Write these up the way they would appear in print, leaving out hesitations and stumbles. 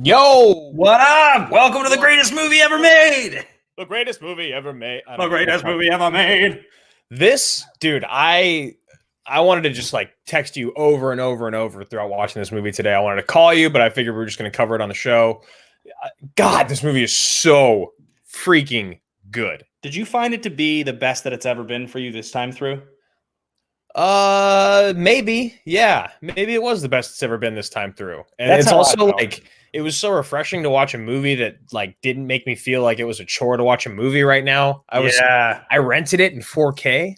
Yo, What up? Welcome to the greatest movie ever made. the greatest movie ever made. The greatest movie ever made. This dude, I wanted to just like text you over and over and over throughout watching this movie today. I wanted to call you, but I figured we were just going to cover it on the show. God, this movie is so freaking good. Did you find it to be the best that it's ever been for you this time through? Maybe, yeah, maybe it was the best it's ever been this time through, and That's it's how I also felt. like it was so refreshing to watch a movie that like didn't make me feel like it was a chore to watch a movie right now. I rented it in 4K.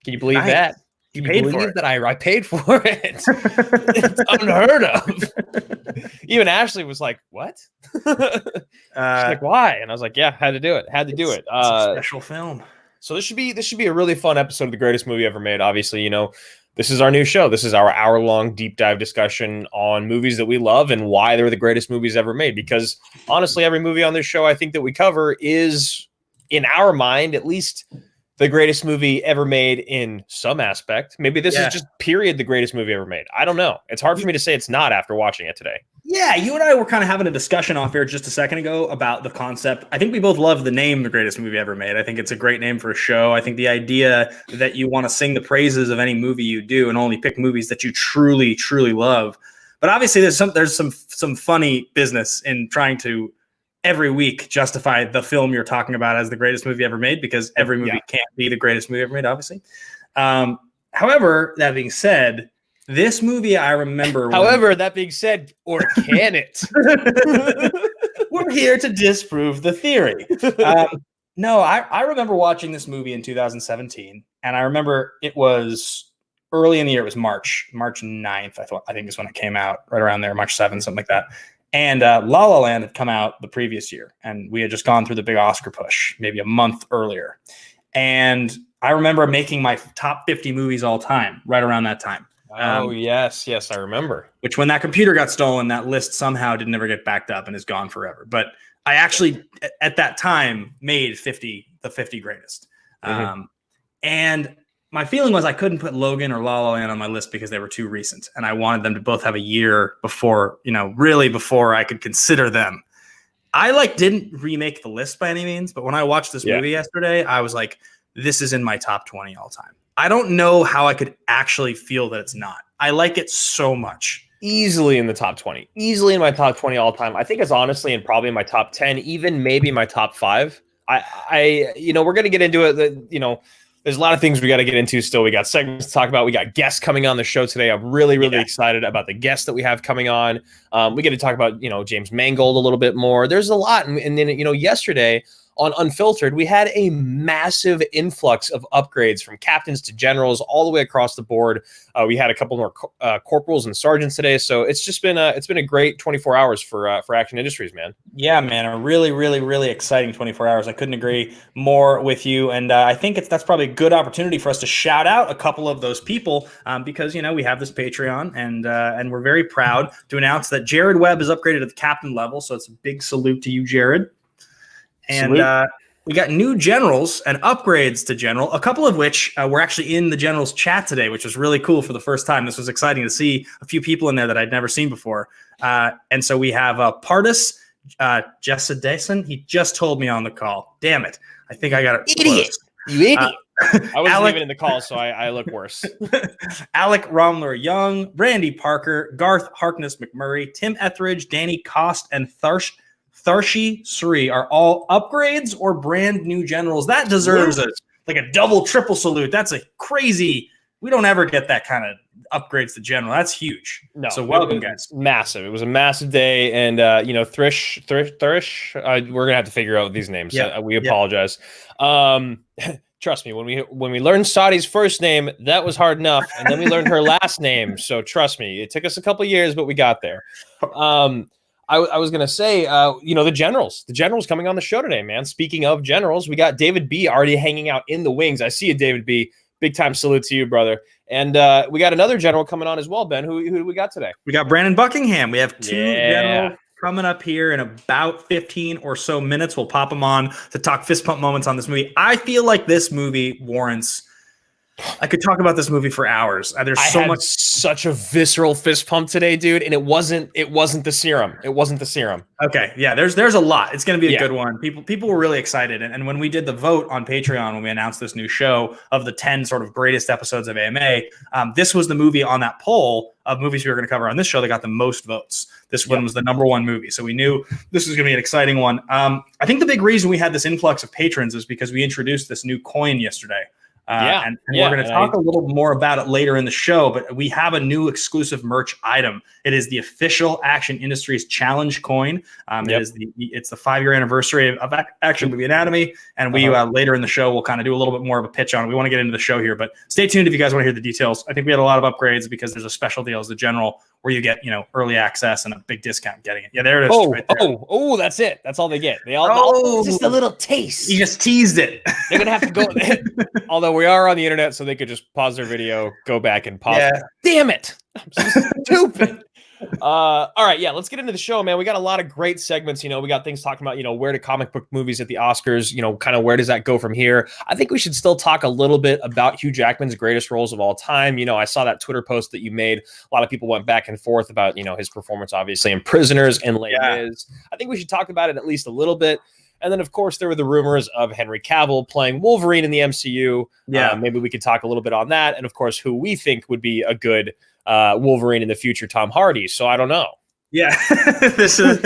Can you believe Nice. that? You Can paid believe for it. that I paid for it? It's unheard of. Even Ashley was like, "What?" She's like, "Why?" And I was like, "Yeah, had to do it. Had to do it." It's a special film. So this should be a really fun episode of the greatest movie ever made. Obviously, this is our new show. This is our hour-long deep dive discussion on movies that we love and why they're the greatest movies ever made. Because honestly, every movie on this show I think that we cover is, in our mind, at least the greatest movie ever made in some aspect. Maybe this is just period the greatest movie ever made. I don't know. It's hard for me to say it's not after watching it today. Yeah, you and I were kind of having a discussion off here just a second ago about the concept. I think we both love the name The Greatest Movie Ever Made. I think it's a great name for a show. I think the idea that you want to sing the praises of any movie you do and only pick movies that you truly, truly love. But obviously there's some funny business in trying to every week justify the film you're talking about as the greatest movie ever made, because every movie can't be the greatest movie ever made, obviously. However, that being said, this movie, I remember. However, that being said, or can it? We're here to disprove the theory. No, I remember watching this movie in 2017, and I remember it was early in the year. It was March 9th, I think is when it came out, right around there, March 7th, something like that. And La La Land had come out the previous year, and we had just gone through the big Oscar push, maybe a month earlier. And I remember making my top 50 movies all time right around that time. Yes, I remember. Which, when that computer got stolen, that list somehow did never get backed up and is gone forever. But I actually, at that time, made the 50 greatest. Mm-hmm. And my feeling was I couldn't put Logan or La La Land on my list because they were too recent, and I wanted them to both have a year before, really before I could consider them. I didn't remake the list by any means, but when I watched this movie yesterday, I was like, this is in my top 20 all time. I don't know how I could actually feel that it's not. I like it so much. Easily in the top 20. Easily in my top 20 all time. I think it's honestly and probably in my top 10, even maybe my top 5. We're going to get into it. There's a lot of things we got to get into still. We got segments to talk about. We got guests coming on the show today. I'm really, really excited about the guests that we have coming on. We get to talk about, James Mangold a little bit more. There's a lot. And then, yesterday on Unfiltered, we had a massive influx of upgrades from captains to generals all the way across the board. We had a couple more corporals and sergeants today, so it's just been a great 24 hours for Action Industries, man. Yeah, man, a really, really, really exciting 24 hours. I couldn't agree more with you, and I think that's probably a good opportunity for us to shout out a couple of those people because we have this Patreon, and we're very proud to announce that Jared Webb is upgraded to the captain level. So it's a big salute to you, Jared. And we got new generals and upgrades to general, a couple of which were actually in the general's chat today, which was really cool for the first time. This was exciting to see a few people in there that I'd never seen before. And so we have Pardis Jessedason. He just told me on the call. Damn it. I think I got it. Idiot. You idiot. I wasn't even in the call, so I look worse. Alec Romler Young, Randy Parker, Garth Harkness McMurray, Tim Etheridge, Danny Cost, and Tharshi Sri are all upgrades or brand new generals. That deserves a double, triple salute. That's a crazy. We don't ever get that kind of upgrades to general. That's huge. No, so welcome, guys. Massive. It was a massive Day, and Thrish. We're gonna have to figure out these names. We apologize. Trust me, when we learned Sadi's first name, that was hard enough, and then we learned her last name. So trust me, it took us a couple years, but we got there. I was going to say, the generals coming on the show today, man. Speaking of generals, we got David B already hanging out in the wings. I see you, David B. Big time salute to you, brother. And we got another general coming on as well, Ben. Who do we got today? We got Brandon Buckingham. We have two generals coming up here in about 15 or so minutes. We'll pop them on to talk fist pump moments on this movie. I feel like this movie warrants I could talk about this movie for hours. There's so much. Such a visceral fist pump today, dude, and it wasn't the serum. It wasn't the serum. Okay, yeah, there's a lot. It's going to be a good one. People were really excited, and when we did the vote on Patreon when we announced this new show of the 10 sort of greatest episodes of AMA, this was the movie on that poll of movies we were going to cover on this show that got the most votes. This one was the number one movie, so we knew this was going to be an exciting one. I think the big reason we had this influx of patrons is because we introduced this new coin yesterday. And we're going to talk a little more about it later in the show, but we have a new exclusive merch item. It is the official Action Industries Challenge coin. It's the 5-year anniversary of Action Movie Anatomy, and we later in the show we'll kind of do a little bit more of a pitch on it. We want to get into the show here, but stay tuned if you guys want to hear the details. I think we had a lot of upgrades because there's a special deal as the general where you get early access and a big discount getting it. Yeah, there it is. Right there. That's it. That's all they get. They all just a little taste. You just teased it. They're gonna have to go. Although we are on the internet, so they could just pause their video, go back and pause. Yeah. Damn it! I'm so stupid. All right, let's get into the show, man. We got a lot of great segments. We got things talking about, where do comic book movies at the Oscars, kind of where does that go from here? I think we should still talk a little bit about Hugh Jackman's greatest roles of all time. I saw that Twitter post that you made. A lot of people went back and forth about, his performance, obviously, in Prisoners and Les Mis. I think we should talk about it at least a little bit. And then, of course, there were the rumors of Henry Cavill playing Wolverine in the MCU. Maybe we could talk a little bit on that. And, of course, who we think would be a good Wolverine in the future, Tom Hardy. So I don't know. Yeah, this is.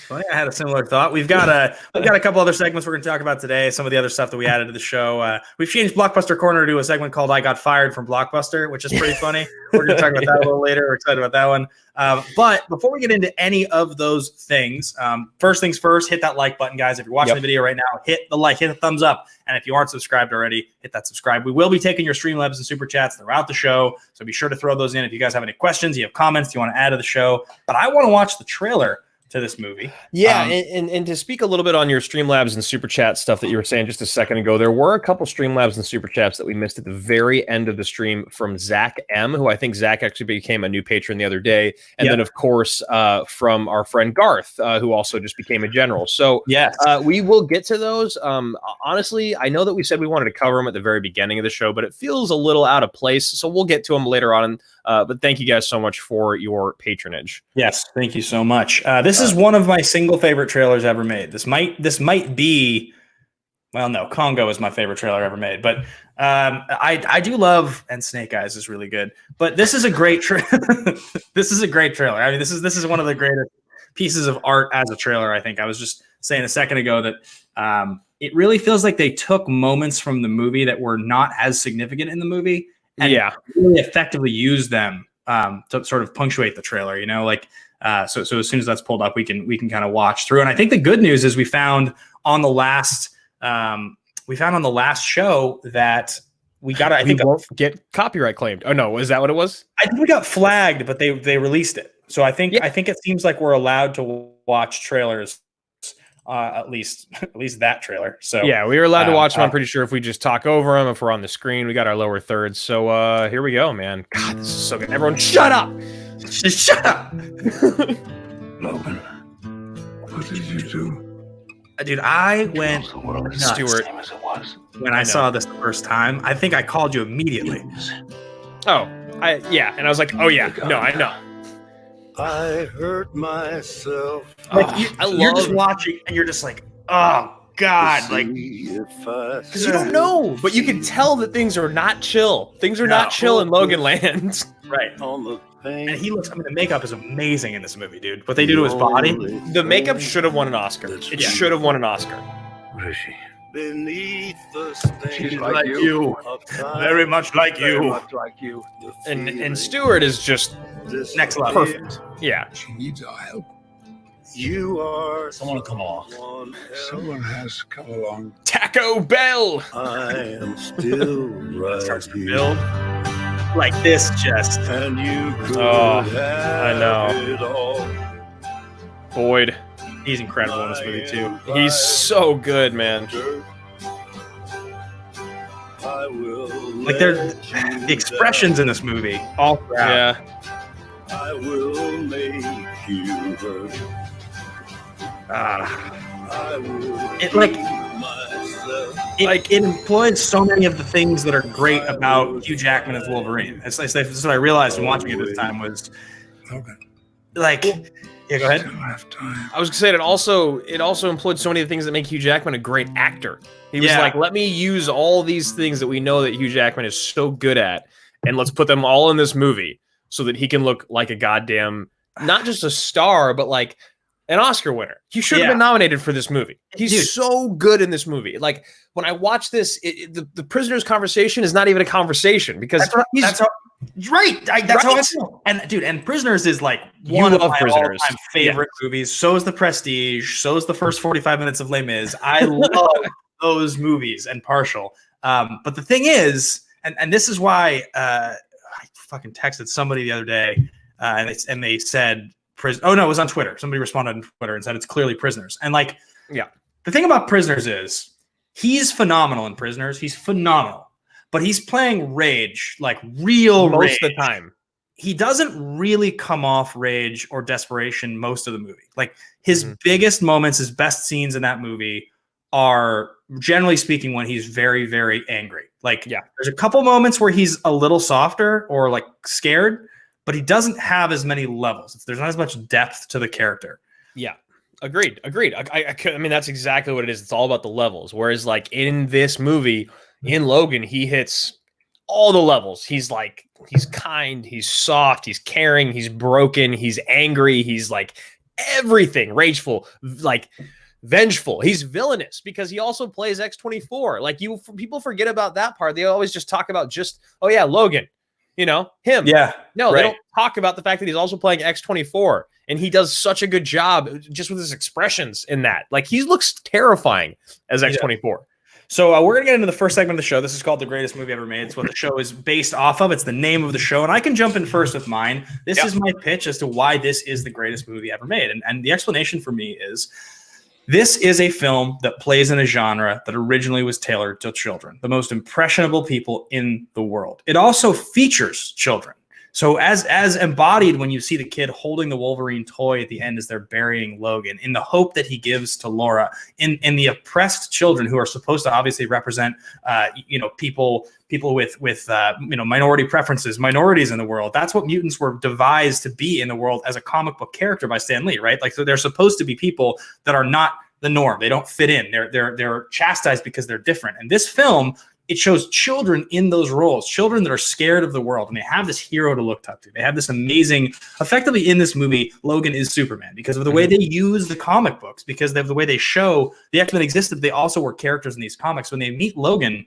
Well, I had a similar thought. We've got a couple other segments we're going to talk about today. Some of the other stuff that we added to the show. We've changed Blockbuster Corner to a segment called "I Got Fired from Blockbuster," which is pretty funny. We're going to talk about that a little later. We're excited about that one. But before we get into any of those things, first things first, hit that like button, guys. If you're watching the video right now, hit the like, hit a thumbs up. And if you aren't subscribed already, hit that subscribe. We will be taking your Streamlabs and Super Chats throughout the show, so be sure to throw those in. If you guys have any questions, you have comments, you want to add to the show. But I want to watch the trailer to this movie. And to speak a little bit on your Streamlabs and Super Chat stuff that you were saying just a second ago, there were a couple Streamlabs and Super Chats that we missed at the very end of the stream from Zach M, who I think Zach actually became a new patron the other day. And then, of course, from our friend Garth, who also just became a general. So we will get to those. Honestly, I know that we said we wanted to cover them at the very beginning of the show, but it feels a little out of place. So we'll get to them later on. But thank you guys so much for your patronage. Yes, thank you so much. This is one of my single favorite trailers ever made. This might be, well, no, Congo is my favorite trailer ever made. But I do love, and Snake Eyes is really good. But this is a great this is a great trailer. I mean, this is one of the greatest pieces of art as a trailer. I think I was just saying a second ago that it really feels like they took moments from the movie that were not as significant in the movie. And really effectively use them to sort of punctuate the trailer, so as soon as that's pulled up, we can kind of watch through. And I think the good news is we found on the last show that we got. I think won't get copyright claimed. Oh no, is that what it was? I think we got flagged, but they released it. So I think it seems like we're allowed to watch trailers. At least that trailer. So we were allowed to watch them. I'm pretty sure if we just talk over them, if we're on the screen, we got our lower thirds. So here we go, man. God, this is so good. Everyone, shut up! Just shut up, Logan. What did you do? Dude, I went nuts Stuart when I saw this the first time. I think I called you immediately. And I was like, oh yeah, no, I know. I hurt myself. You're just watching and you're just like, oh God, because you don't know, but you can tell that things are not chill. Things are not chill in Logan Land. Right. And he looks. I mean, the makeup is amazing in this movie, dude. What they do to his body. The makeup should have won an Oscar. It should have won an Oscar. Where is she? Beneath the She's like you. Very much like you. Very much like you. And Stuart is just next level. Perfect. Yeah. She needs our help. You are someone come along. Someone has to come along. Taco Bell. I am still right Starts to here. build like this, just. And you I know. Boyd. He's incredible in this movie too. He's so good, man. Like the expressions in this movie, all throughout. Yeah. I will make you hurt. I will It like it employs so many of the things that are great about Hugh Jackman as Wolverine. This is what I realized when watching it this time was Logan, like, yeah, go ahead. still have time. I was gonna say it also employed so many of the things that make Hugh Jackman a great actor. He was Yeah. like, let me use all these things that we know that Hugh Jackman is so good at, and let's put them all in this movie so that he can look like a goddamn, not just a star, but like an Oscar winner. He should have been nominated for this movie. He's so good in this movie. Like when I watch this, the prisoner's conversation is not even a conversation because That's how I feel. And dude, and Prisoners is like one of my all-time favorite movies. So is The Prestige. So is the first 45 minutes of Les Mis. I love those movies and Partial. But the thing is, and this is why I fucking texted somebody the other day, and they said, oh no, it was on Twitter. Somebody responded on Twitter and said it's clearly Prisoners. And like, yeah, the thing about Prisoners is he's phenomenal in Prisoners. He's phenomenal, but he's playing rage, like real most rage of the time. He doesn't really come off rage or desperation most of the movie. Like his biggest moments, his best scenes in that movie are, generally speaking, when he's very, very angry. Like, there's a couple moments where he's a little softer or like scared, but he doesn't have as many levels. There's not as much depth to the character. Yeah, agreed. I mean, that's exactly what it is. It's all about the levels. Whereas like in this movie, in Logan, he hits all the levels. He's like, he's kind, he's soft, he's caring, he's broken, he's angry, he's like everything, rageful, like vengeful. He's villainous because he also plays X-24. Like people forget about that part. They always just talk about just, oh yeah, Logan, you know, him. Yeah. No, they don't talk about the fact that he's also playing X-24, and he does such a good job just with his expressions in that. Like he looks terrifying as X-24. Yeah. So we're going to get into the first segment of the show. This is called The Greatest Movie Ever Made. It's what the show is based off of. It's the name of the show. And I can jump in first with mine. This is my pitch as to why this is the greatest movie ever made. And the explanation for me is this is a film that plays in a genre that originally was tailored to children, the most impressionable people in the world. It also features children. So as embodied when you see the kid holding the Wolverine toy at the end as they're burying Logan, in the hope that he gives to Laura, in the oppressed children who are supposed to obviously represent, people with minority preferences, minorities in the world. That's what mutants were devised to be in the world as a comic book character by Stan Lee, right? Like, so they're supposed to be people that are not the norm. They don't fit in. They're chastised because they're different. And this film, it shows children in those roles, children that are scared of the world, and they have this hero to look up to. They have this amazing, effectively in this movie, Logan is Superman because of the way they use the comic books, because of the way they show the X-Men existed. They also were characters in these comics. When they meet Logan,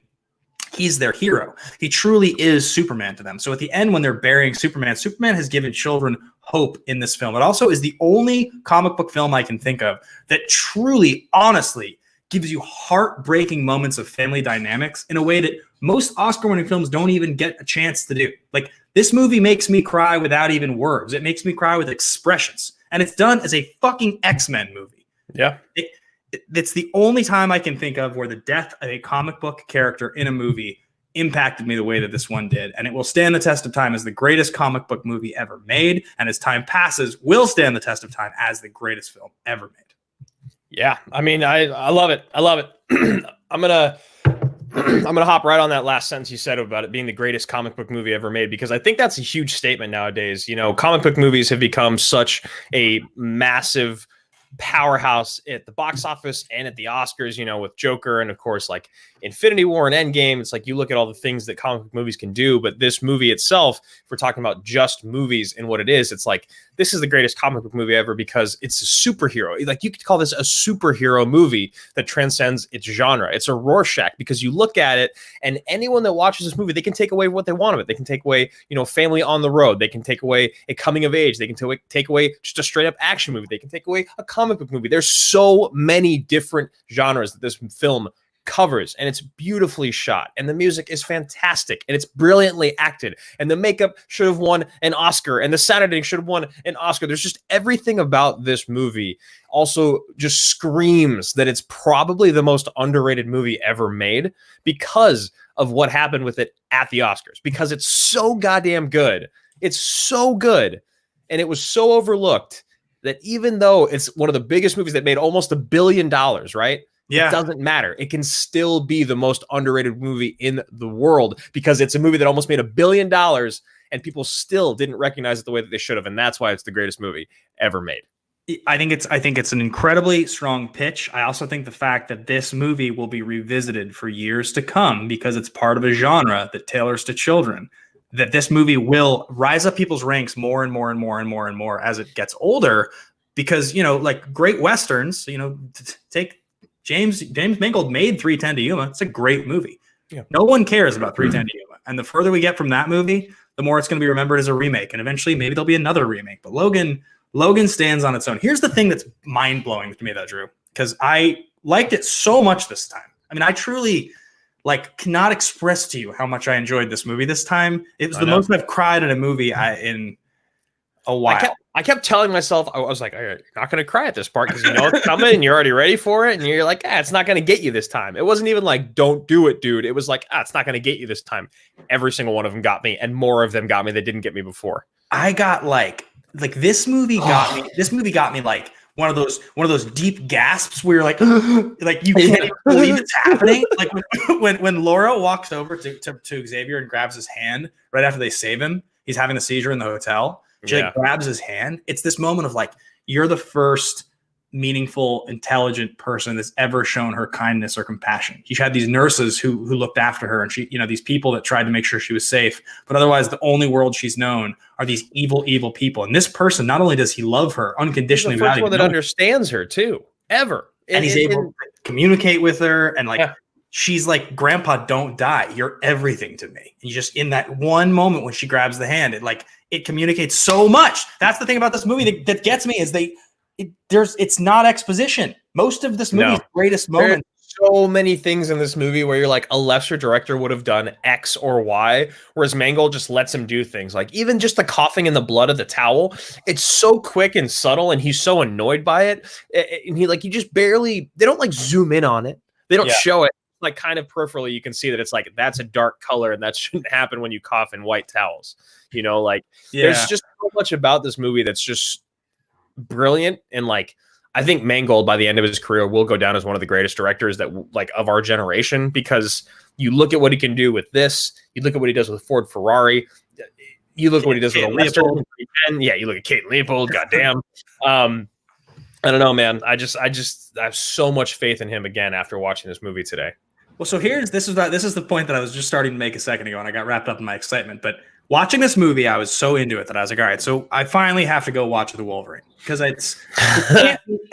he's their hero. He truly is Superman to them. So at the end, when they're burying Superman, Superman has given children hope in this film. It also is the only comic book film I can think of that truly, honestly, gives you heartbreaking moments of family dynamics in a way that most Oscar-winning films don't even get a chance to do. Like, this movie makes me cry without even words. It makes me cry with expressions. And it's done as a fucking X-Men movie. Yeah. It's the only time I can think of where the death of a comic book character in a movie impacted me the way that this one did. And it will stand the test of time as the greatest comic book movie ever made. And as time passes, will stand the test of time as the greatest film ever made. Yeah, I mean, I love it. I love it. I'm gonna hop right on that last sentence you said about it being the greatest comic book movie ever made, because I think that's a huge statement nowadays. You know, comic book movies have become such a massive powerhouse at the box office and at the Oscars, you know, with Joker and of course like Infinity War and Endgame. It's like you look at all the things that comic book movies can do, but this movie itself, if we're talking about just movies and what it is, it's like this is the greatest comic book movie ever because it's a superhero. Like, you could call this a superhero movie that transcends its genre. It's a Rorschach because you look at it and anyone that watches this movie, they can take away what they want of it. They can take away, you know, family on the road. They can take away a coming of age. They can take away just a straight up action movie. They can take away a comic book movie. There's so many different genres that this film covers, and it's beautifully shot, and the music is fantastic, and it's brilliantly acted, and the makeup should have won an Oscar, and the sound editing should have won an Oscar. There's just everything about this movie also just screams that it's probably the most underrated movie ever made because of what happened with it at the Oscars, because it's so goddamn good. It's so good, and it was so overlooked that even though it's one of the biggest movies that made almost $1 billion, right? Yeah. It doesn't matter. It can still be the most underrated movie in the world because it's a movie that almost made $1 billion and people still didn't recognize it the way that they should have. And that's why it's the greatest movie ever made. I think it's an incredibly strong pitch. I also think the fact that this movie will be revisited for years to come because it's part of a genre that tailors to children, that this movie will rise up people's ranks more and more and more and more and more as it gets older, because, you know, like great Westerns, you know, take James Mangold made 3:10 to Yuma. It's a great movie. Yeah. No one cares about 3:10 to Yuma. And the further we get from that movie, the more it's going to be remembered as a remake. And eventually maybe there'll be another remake. But Logan stands on its own. Here's the thing that's mind-blowing to me, though, Drew, because I liked it so much this time. I mean, I truly cannot express to you how much I enjoyed this movie this time. It was the most I've cried in a movie in a while. I kept telling myself, I was like, you're not going to cry at this part because you know it's coming and you're already ready for it. And you're like, it's not going to get you this time. It wasn't even like, don't do it, dude. It was like, it's not going to get you this time. Every single one of them got me, and more of them got me that didn't get me before. I got like this movie got me. This movie got me like one of those deep gasps where you're like you can't even believe it's happening. Like when Laura walks over to Xavier and grabs his hand right after they save him. He's having a seizure in the hotel. She grabs his hand. It's this moment of like, you're the first meaningful, intelligent person that's ever shown her kindness or compassion. She had these nurses who looked after her, and she, you know, these people that tried to make sure she was safe. But otherwise, the only world she's known are these evil people. And this person, not only does he love her unconditionally, he's the first one that understands her too, ever, and he's able to communicate with her, and she's like, Grandpa, don't die. You're everything to me. And you just, in that one moment when she grabs the hand, it communicates so much. That's the thing about this movie that gets me is it's not exposition. Most of this movie's greatest moments. So many things in this movie where you're like, a lesser director would have done X or Y, whereas Mangold just lets him do things. Like even just the coughing in the blood of the towel, it's so quick and subtle, and he's so annoyed by it. And you just barely, they don't zoom in on it. They don't show it. Like kind of peripherally, you can see that it's like, that's a dark color and that shouldn't happen when you cough in white towels. You know, there's just so much about this movie that's just brilliant. And I think Mangold by the end of his career will go down as one of the greatest directors that of our generation, because you look at what he can do with this, you look at what he does with Ford Ferrari, you look at what he does with a Western. Yeah, you look at Kate Leopold, goddamn. I don't know, man. I have so much faith in him again after watching this movie today. Well, so this is the point that I was just starting to make a second ago, and I got wrapped up in my excitement. But watching this movie, I was so into it that I was like, all right, so I finally have to go watch The Wolverine, because I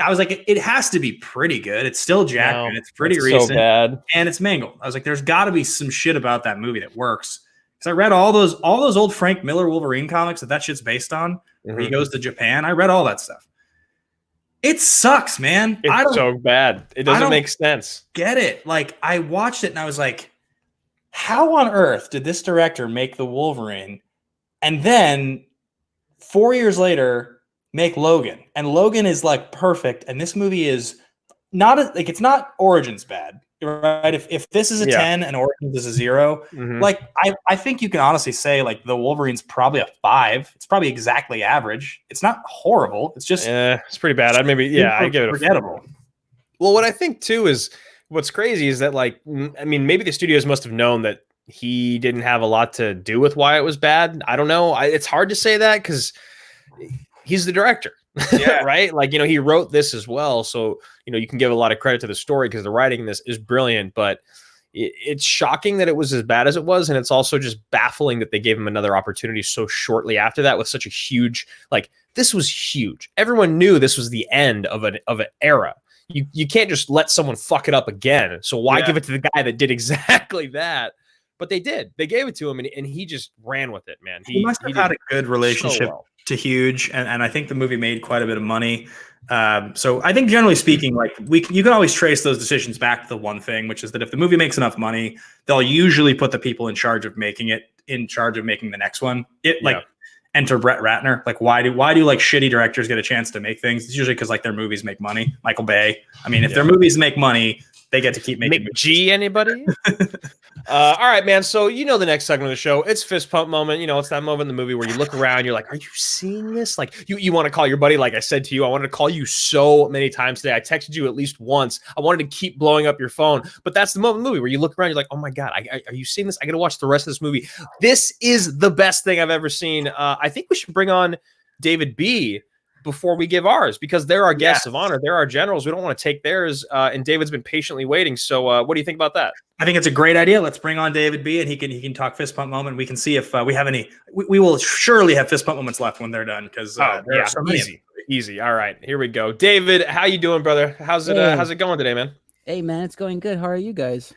was like, it has to be pretty good. It's still Jackman. It's pretty recent. So bad. And it's Mangold. I was like, there's got to be some shit about that movie that works. Because I read all those old Frank Miller Wolverine comics that shit's based on, where he goes to Japan. I read all that stuff. It sucks, man. It's so bad. It doesn't make sense. Get it? I watched it and I was like, how on earth did this director make The Wolverine and then 4 years later make Logan? And Logan is perfect. And this movie is not it's not Origins bad, right? If this is a 10 and Origins is a 0, I think you can honestly say The Wolverine's probably a 5. It's probably exactly average. It's not horrible. It's just it's pretty bad. I give it forgettable. Well, what I think too is what's crazy is that maybe the studios must have known that he didn't have a lot to do with why it was bad. I don't know. It's hard to say that because he's the director. Yeah. Right. He wrote this as well. So, you can give a lot of credit to the story because the writing in this is brilliant, but it's shocking that it was as bad as it was. And it's also just baffling that they gave him another opportunity so shortly after that with such a huge, this was huge. Everyone knew this was the end of an era. You can't just let someone fuck it up again. So why give it to the guy that did exactly that? But they did. They gave it to him, and he just ran with it, man. He must have had a good relationship to Huge, and I think the movie made quite a bit of money. So I think generally speaking, you can always trace those decisions back to the one thing, which is that if the movie makes enough money, they'll usually put the people in charge of making it in charge of making the next one. Enter Brett Ratner. Why do shitty directors get a chance to make things? It's usually because their movies make money. Michael Bay. I mean, if their movies make money, They get to keep making McG, anybody? All right, man. So the next segment of the show, it's fist pump moment. It's that moment in the movie where you look around, you're like, are you seeing this? Like you want to call your buddy. Like I said to you, I wanted to call you so many times today. I texted you at least once. I wanted to keep blowing up your phone, but that's the moment in the movie where you look around, you're like, oh my God, are you seeing this? I got to watch the rest of this movie. This is the best thing I've ever seen. I think we should bring on David B before we give ours, because they're our guests of honor. They're our generals. We don't want to take theirs. And David's been patiently waiting. So what do you think about that? I think it's a great idea. Let's bring on David B, and he can talk fist pump moment. We can see if we have any. We will surely have fist pump moments left when they're done, because easy. All right, here we go. David, how you doing, brother? How's it going today, man? Hey, man, it's going good. How are you guys?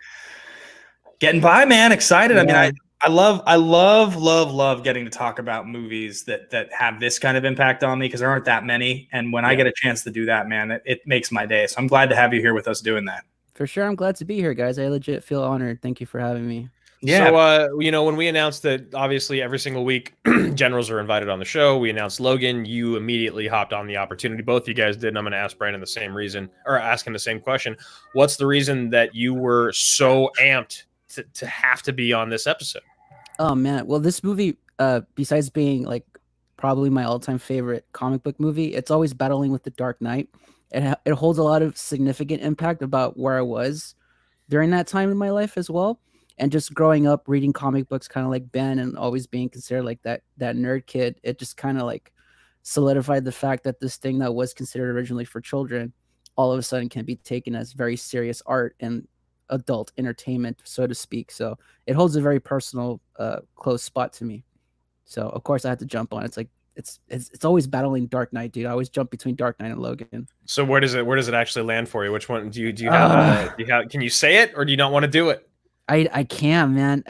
Getting by, man. Excited. Yeah. I mean, I love getting to talk about movies that have this kind of impact on me, because there aren't that many. And when I get a chance to do that, man, it makes my day. So I'm glad to have you here with us doing that. For sure. I'm glad to be here, guys. I legit feel honored. Thank you for having me. Yeah. So, when we announced that obviously every single week generals are invited on the show, we announced Logan. You immediately hopped on the opportunity. Both you guys did. And I'm going to ask Brandon the same reason, or ask him the same question. What's the reason that you were so amped to have to be on this episode? Oh, man. Well, this movie, besides being like probably my all-time favorite comic book movie, it's always battling with The Dark Knight. It holds a lot of significant impact about where I was during that time in my life as well. And just growing up reading comic books, kind of like Ben, and always being considered like that nerd kid, it just kind of like solidified the fact that this thing that was considered originally for children all of a sudden can be taken as very serious art and adult entertainment, so to speak. So it holds a very personal, close spot to me. So of course I had to jump on. It's like it's always battling Dark Knight, dude. I always jump between Dark Knight and Logan. So where does it actually land for you? Which one do you have? Can you say it, or do you not want to do it? I can, man.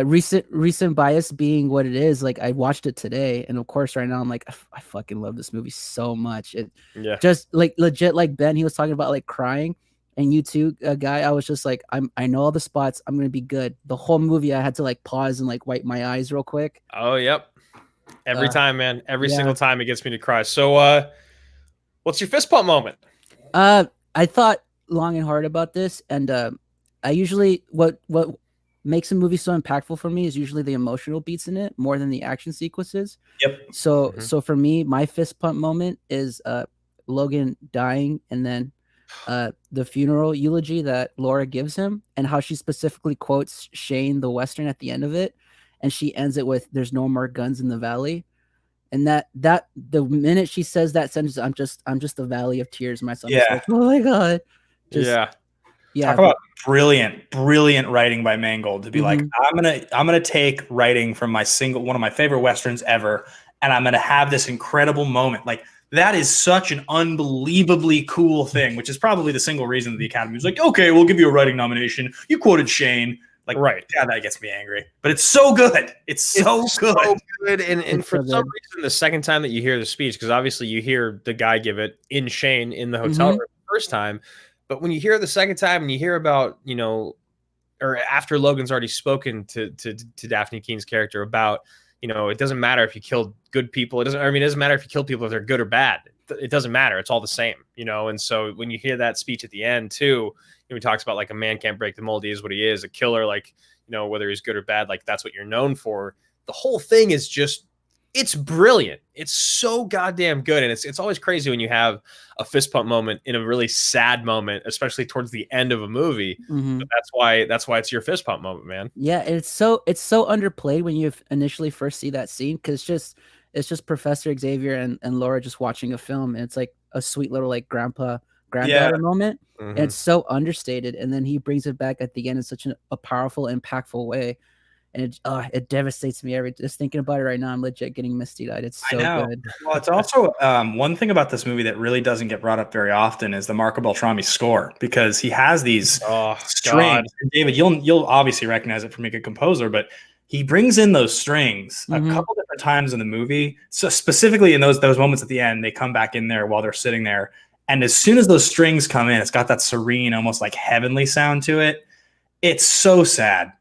Recent bias being what it is, like I watched it today, and of course right now I'm like, I fucking love this movie so much. Just like legit, like Ben, he was talking about like crying, and you too, guy. I was just like, I know all the spots. I'm gonna be good. The whole movie, I had to like pause and like wipe my eyes real quick. Oh, yep. Every time, man. Every single time it gets me to cry. So, what's your fist pump moment? I thought long and hard about this, and I usually what makes a movie so impactful for me is usually the emotional beats in it more than the action sequences. Yep. So for me, my fist pump moment is Logan dying, and then the funeral eulogy that Laura gives him, and how she specifically quotes Shane the Western at the end of it, and she ends it with "There's no more guns in the valley." And that the minute she says that sentence, I'm just the valley of tears myself. Yeah. Like, oh my God. Yeah. Talk about brilliant writing by Mangold to be like, I'm gonna take writing from one of my favorite Westerns ever, and I'm gonna have this incredible moment. Like, that is such an unbelievably cool thing, which is probably the single reason that the Academy was like, okay, we'll give you a writing nomination. You quoted Shane. Like, right. Yeah, that gets me angry. But it's so good. It's so good. And for some reason, the second time that you hear the speech, because obviously you hear the guy give it in Shane in the hotel room the first time, but when you hear it the second time and you hear about, or after Logan's already spoken to Daphne Keene's character about, it doesn't matter if you killed good people. It doesn't matter if you kill people if they're good or bad. It doesn't matter. It's all the same, And so when you hear that speech at the end too, he talks about like a man can't break the mold. He is what he is. A killer, like, whether he's good or bad, like that's what you're known for. The whole thing is just, it's brilliant. It's so goddamn good. And it's always crazy when you have a fist pump moment in a really sad moment, especially towards the end of a movie. But that's why it's your fist pump moment, man. Yeah. It's so underplayed when you initially first see that scene. Cause it's just Professor Xavier and Laura just watching a film. And it's like a sweet little like granddaughter moment. And it's so understated. And then he brings it back at the end in such a powerful, impactful way. And it devastates me just thinking about it right now. I'm legit getting misty-eyed. It's so good. Well, it's also one thing about this movie that really doesn't get brought up very often is the Marco Beltrami score, because he has these strings. And David, you'll obviously recognize it from being a composer, but he brings in those strings a couple different times in the movie. So specifically in those moments at the end, they come back in there while they're sitting there. And as soon as those strings come in, it's got that serene, almost like heavenly sound to it. It's so sad.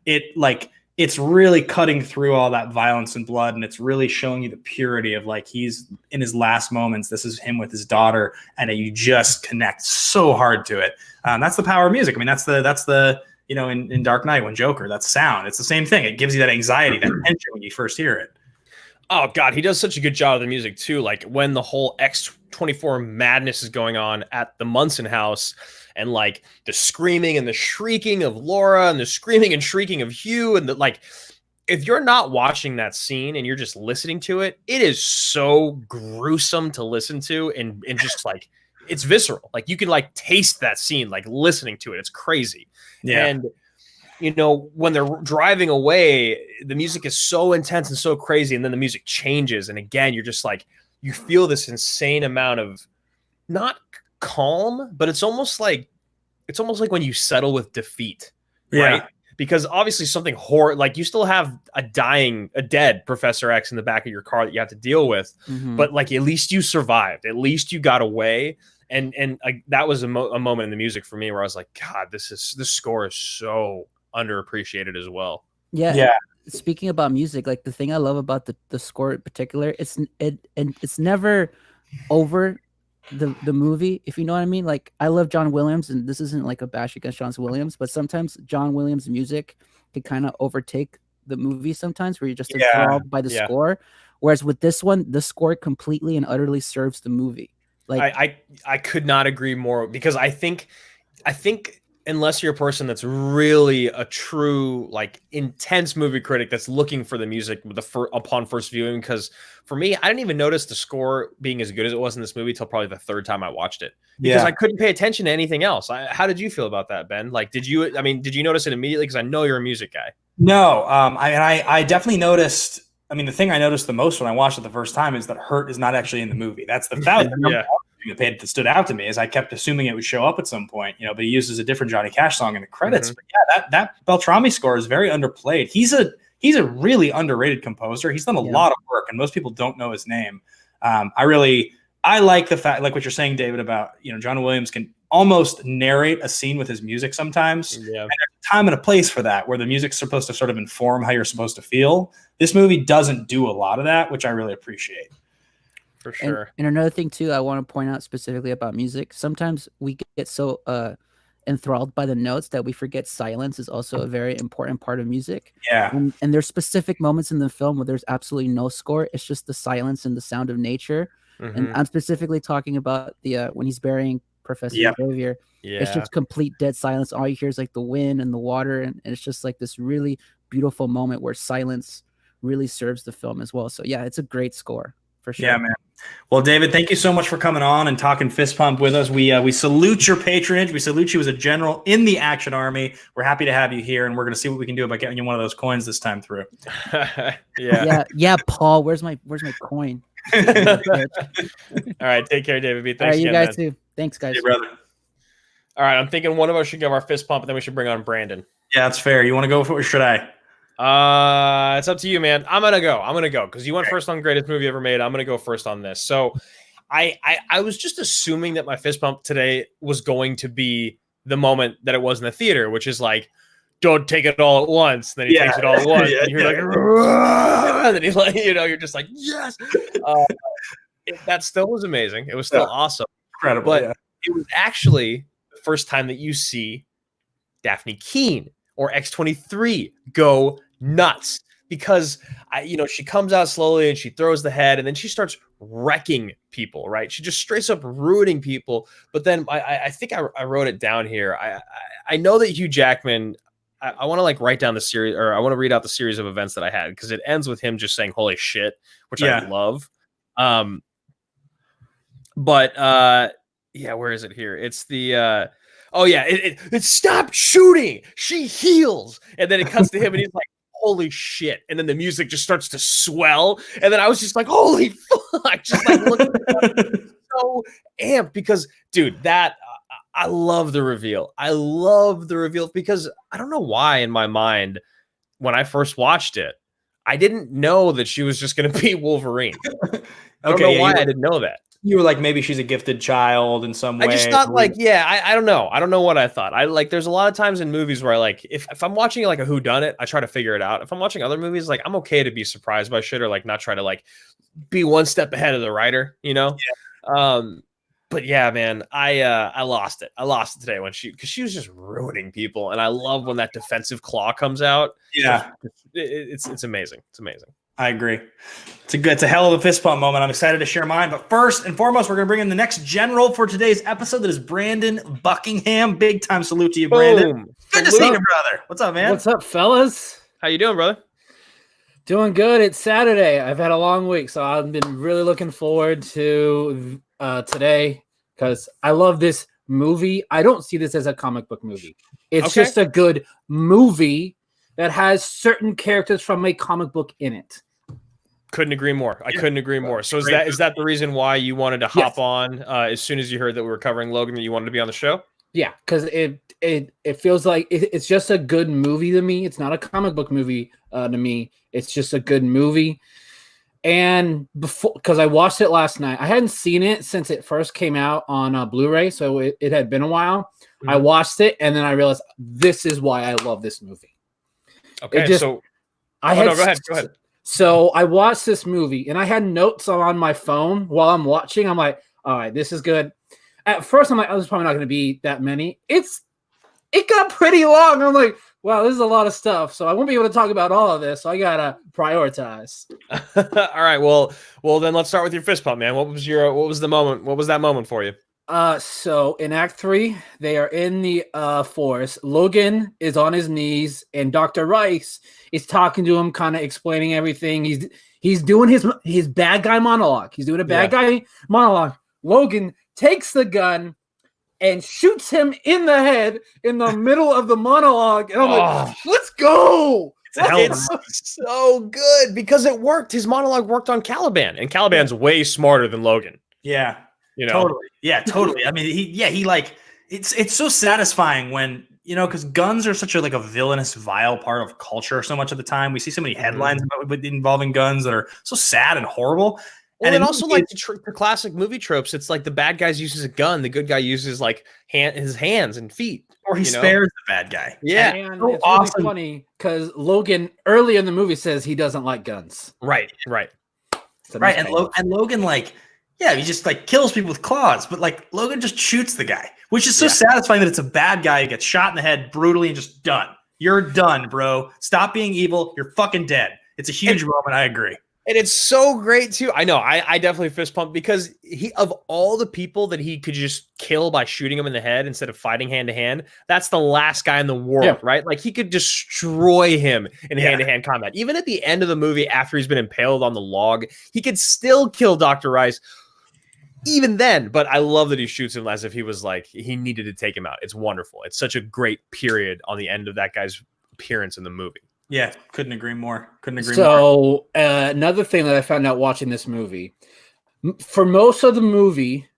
it's really cutting through all that violence and blood, and it's really showing you the purity of like he's in his last moments. This is him with his daughter, and you just connect so hard to it. That's the power of music. I mean, that's the you know, in Dark Knight when Joker, that's sound. It's the same thing. It gives you that anxiety, that tension when you first hear it. Oh God, he does such a good job of the music too. Like when the whole X-24 madness is going on at the Munson house, and like the screaming and the shrieking of Laura and the screaming and shrieking of Hugh, and the like, if you're not watching that scene and you're just listening to it, it is so gruesome to listen to, and just like it's visceral. Like you can like taste that scene, like listening to it. It's crazy. Yeah. And you know, when they're driving away, the music is so intense and so crazy, and then the music changes, and again, you're just like, you feel this insane amount of not calm, but it's almost like when you settle with defeat, right? Because obviously something horrible, like you still have a dead Professor X in the back of your car that you have to deal with, but like at least you survived, at least you got away. And that was a moment in the music for me where I was like, God, this score is so underappreciated as well. Yeah. Speaking about music, like the thing I love about the score in particular, it's never over the movie, if you know what I mean. Like I love John Williams, and this isn't like a bash against John Williams, but sometimes John Williams' music can kind of overtake the movie sometimes, where you're just enthralled by the score. Whereas with this one, the score completely and utterly serves the movie. Like I could not agree more, because I think unless you're a person that's really a true like intense movie critic that's looking for the music upon first viewing, because for me, I didn't even notice the score being as good as it was in this movie till probably the third time I watched it, because I couldn't pay attention to anything else. How did you feel about that, Ben? Like, did you notice it immediately? Because I know you're a music guy. No, I definitely noticed. I mean, the thing I noticed the most when I watched it the first time is that Hurt is not actually in the movie. That's the thing that stood out to me, is I kept assuming it would show up at some point, you know, but he uses a different Johnny Cash song in the credits. But yeah, that Beltrami score is very underplayed. He's a really underrated composer. He's done a lot of work, and most people don't know his name. I like the fact, like what you're saying, David, about, you know, John Williams can almost narrate a scene with his music sometimes. And there's a time and a place for that, where the music's supposed to sort of inform how you're supposed to feel. This movie doesn't do a lot of that, which I really appreciate. For sure. And another thing too, I want to point out specifically about music. Sometimes we get so enthralled by the notes that we forget silence is also a very important part of music. Yeah. And there's specific moments in the film where there's absolutely no score. It's just the silence and the sound of nature. And I'm specifically talking about the when he's burying Professor Xavier. It's just complete dead silence. All you hear is like the wind and the water, and it's just like this really beautiful moment where silence really serves the film as well. So yeah, it's a great score for sure. Yeah, man. Well, David, thank you so much for coming on and talking Fist Pump with us. We salute your patronage. We salute you as a general in the Action Army. We're happy to have you here, and we're going to see what we can do about getting you one of those coins this time through. Yeah, Paul, where's my coin? All right, take care, David B. Thanks. All right, you again, guys man. too. Thanks, guys. Hey, brother. All right, I'm thinking one of us should give our fist pump, and then we should bring on Brandon. Yeah, that's fair. You want to go for it, or should I? It's up to you, man. I'm gonna go because you went first on greatest movie ever made. I'm gonna go first on this. So I was just assuming that my fist pump today was going to be the moment that it was in the theater, which is like, don't take it all at once. And then he takes it all at once. And you're like, and then he's like, you know, you're just like, yes. That still was amazing. It was still awesome. Incredible. But it was actually the first time that you see Daphne Keene or X-23 go nuts, because she comes out slowly and she throws the head, and then she starts wrecking people, right? She just straight up ruining people. But then I think I wrote it down here. I know that Hugh Jackman, I want to like write down the series, or I want to read out the series of events that I had, because it ends with him just saying holy shit, which I love. Where is it here? It's the it's stop shooting, she heals, and then it cuts to him and he's like, holy shit, and then the music just starts to swell, and then I was just like, holy fuck, just like looking so amped, because dude, that I love the reveal. I love the reveal, because I don't know why in my mind when I first watched it, I didn't know that she was just going to be Wolverine. I don't know why I didn't know that. you were like, maybe she's a gifted child in some way. I just thought like, I don't know. I don't know what I thought. I like, there's a lot of times in movies where I like, if I'm watching like a whodunit, I try to figure it out. If I'm watching other movies, like I'm okay to be surprised by shit or like not try to like be one step ahead of the writer, you know? Yeah. But yeah, man, I lost it. I lost it today because she was just ruining people. And I love when that defensive claw comes out. Yeah. It's amazing. It's amazing. I agree. It's a hell of a fist pump moment. I'm excited to share mine. But first and foremost, we're going to bring in the next general for today's episode. That is Brandon Buckingham. Big time salute to you, Brandon. Boom. Good to see you, brother. What's up, man? What's up, fellas? How you doing, brother? Doing good. It's Saturday. I've had a long week, so I've been really looking forward to today because I love this movie. I don't see this as a comic book movie. It's just a good movie that has certain characters from a comic book in it. Couldn't agree more. I couldn't agree more. So is that the reason why you wanted to hop on as soon as you heard that we were covering Logan, that you wanted to be on the show? Yeah, because it feels like it's just a good movie to me. It's not a comic book movie to me. It's just a good movie. And because I watched it last night, I hadn't seen it since it first came out on Blu-ray, so it had been a while. Mm-hmm. I watched it, and then I realized this is why I love this movie. Okay, go ahead. So I watched this movie, and I had notes on my phone while I'm watching. I'm like, all right, this is good. At first, I'm like, oh, this is probably not going to be that many. It got pretty long. I'm like, wow, this is a lot of stuff. So I won't be able to talk about all of this. So I got to prioritize. All right. Well, then let's start with your fist pump, man. What was the moment? What was that moment for you? So in Act 3, they are in the forest. Logan is on his knees, and Dr. Rice is talking to him, kind of explaining everything. He's doing his bad guy monologue. He's doing a bad guy monologue. Logan takes the gun and shoots him in the head in the middle of the monologue. And I'm like, let's go. It's so good because it worked. His monologue worked on Caliban, and Caliban's way smarter than Logan. Yeah. You know? Totally. Yeah, totally. I mean, he like it's so satisfying when, you know, because guns are such a villainous, vile part of culture so much of the time. We see so many headlines involving guns that are so sad and horrible. Well, and also like the classic movie tropes, it's like the bad guy uses a gun, the good guy uses like his hands and feet, or he spares the bad guy. Yeah, and it's really funny because Logan early in the movie says he doesn't like guns. Right. And Logan he just kills people with claws, but Logan just shoots the guy, which is so satisfying that it's a bad guy who gets shot in the head brutally and just done. You're done, bro. Stop being evil. You're fucking dead. It's a huge moment. I agree. And it's so great too. I know. I definitely fist pump because of all the people that he could just kill by shooting him in the head instead of fighting hand to hand, that's the last guy in the world, right? Like he could destroy him in hand to hand combat. Even at the end of the movie, after he's been impaled on the log, he could still kill Dr. Rice. Even then, but I love that he shoots him as if he was he needed to take him out. It's wonderful. It's such a great period on the end of that guy's appearance in the movie. Yeah, couldn't agree more. More. So another thing that I found out watching this movie, for most of the movie,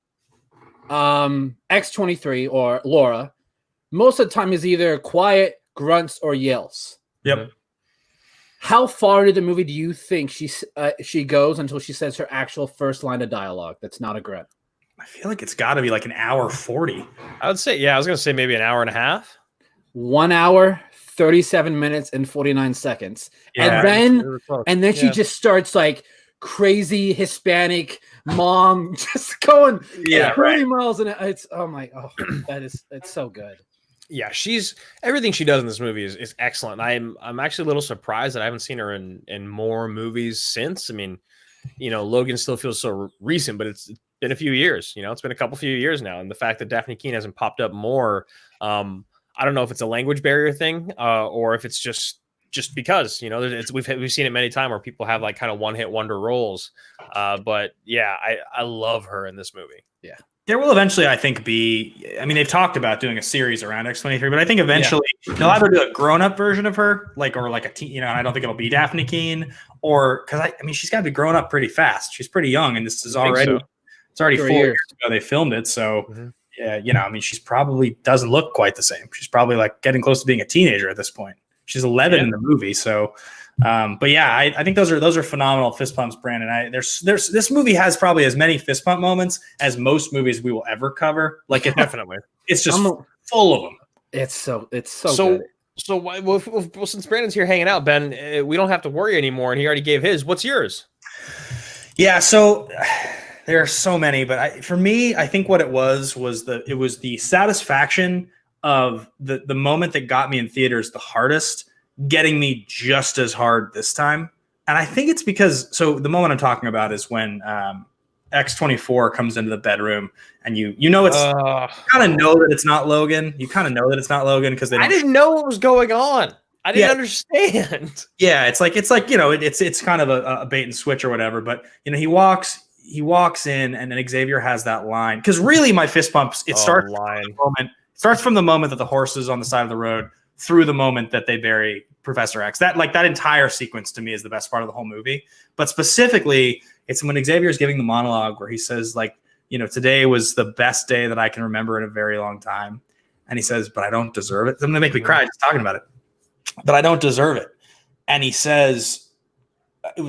X-23 or Laura, most of the time is either quiet, grunts, or yells. Yep. How far into the movie do you think she goes until she says her actual first line of dialogue that's not a grunt? I feel like it's got to be an hour 40. I would say, I was going to say maybe an hour and a half. 1 hour, 37 minutes, and 49 seconds. Yeah, and then she just starts crazy Hispanic mom just going 20 miles an hour. It's it's so good. Yeah, everything she does in this movie is excellent. I'm actually a little surprised that I haven't seen her in more movies since. I mean, Logan still feels so recent, but it's been a few years. It's been a few years now, and the fact that Daphne Keane hasn't popped up more, I don't know if it's a language barrier thing, or if it's just because we've seen it many times where people have kind of one hit wonder roles. But yeah, I love her in this movie. Yeah. There will eventually, I think, they've talked about doing a series around X-23, but I think eventually they'll either do a grown-up version of her, or a teen, I don't think it'll be Daphne Keane, or, because she's got to be grown up pretty fast. She's pretty young, and this is already, it's already 4 years ago they filmed it, so, she's probably doesn't look quite the same. She's probably, getting close to being a teenager at this point. She's 11 in the movie, so, But yeah, I think those are phenomenal fist pumps, Brandon. There's this movie has probably as many fist pump moments as most movies we will ever cover. Like Definitely. it's just full of them. It's so good. So well, since Brandon's here hanging out, Ben, we don't have to worry anymore, and he already gave his. What's yours? Yeah, so there are so many, but for me, I think what it was the satisfaction of the moment that got me in theaters the hardest, getting me just as hard this time. And I think it's because, so the moment I'm talking about is when X-24 comes into the bedroom, and you know it's kind of know that it's not Logan. You kind of know that it's not Logan because I didn't know what was going on. I didn't understand. Yeah, it's like it's kind of a bait and switch or whatever. But he walks in, and then Xavier has that line, because really my fist pumps starts from the moment that the horse is on the side of the road through the moment that they bury Professor X. That entire sequence to me is the best part of the whole movie. But specifically, it's when Xavier is giving the monologue where he says, today was the best day that I can remember in a very long time. And he says, but I don't deserve it. It's going to make me cry just talking about it. But I don't deserve it. And he says,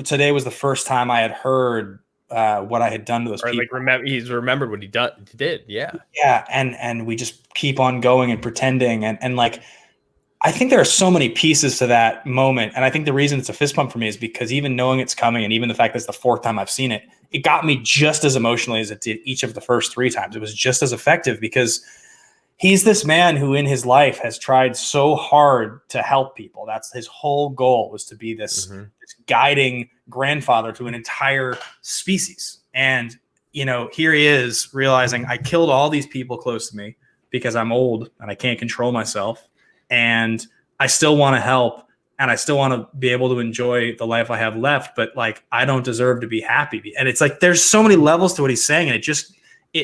today was the first time I had heard what I had done to those people. He's remembered what he did. Yeah. Yeah. And we just keep on going and pretending. And I think there are so many pieces to that moment. And I think the reason it's a fist pump for me is because even knowing it's coming, and even the fact that it's the fourth time I've seen it, it got me just as emotionally as it did each of the first three times. It was just as effective because he's this man who in his life has tried so hard to help people. That's his whole goal, was to be this guiding grandfather to an entire species. And, here he is realizing I killed all these people close to me because I'm old and I can't control myself. And I still want to help, and I still want to be able to enjoy the life I have left, but I don't deserve to be happy. And it's there's so many levels to what he's saying, and it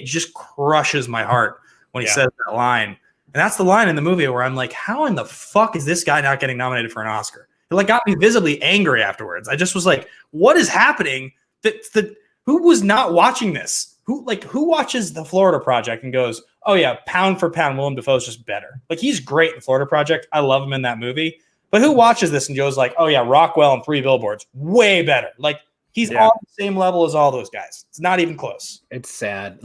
just crushes my heart when he says that line. And that's the line in the movie where I'm like, how in the fuck is this guy not getting nominated for an Oscar? It got me visibly angry afterwards. I just was like, what is happening? Who was not watching this? Who watches The Florida Project and goes, oh yeah, pound for pound, Willem Dafoe's just better. He's great in Florida Project. I love him in that movie. But who watches this and goes oh yeah, Rockwell and Three Billboards, way better. He's on the same level as all those guys. It's not even close. It's sad.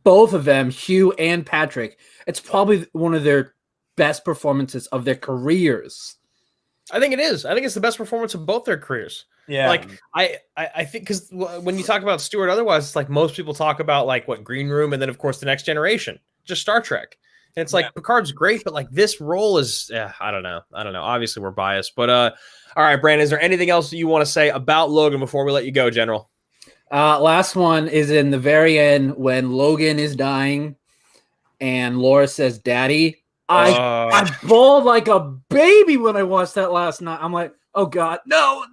Both of them, Hugh and Patrick, it's probably one of their best performances of their careers. I think it is. I think it's the best performance of both their careers. Yeah. I think, because when you talk about Stewart, otherwise it's most people talk about what Green Room, and then of course The Next Generation, just Star Trek. And it's Picard's great, but this role is, I don't know. Obviously we're biased, but all right, Brandon, is there anything else that you want to say about Logan before we let you go, General? Last one is in the very end when Logan is dying and Laura says, Daddy. I bawled like a baby when I watched that last night. I'm like, oh God, no.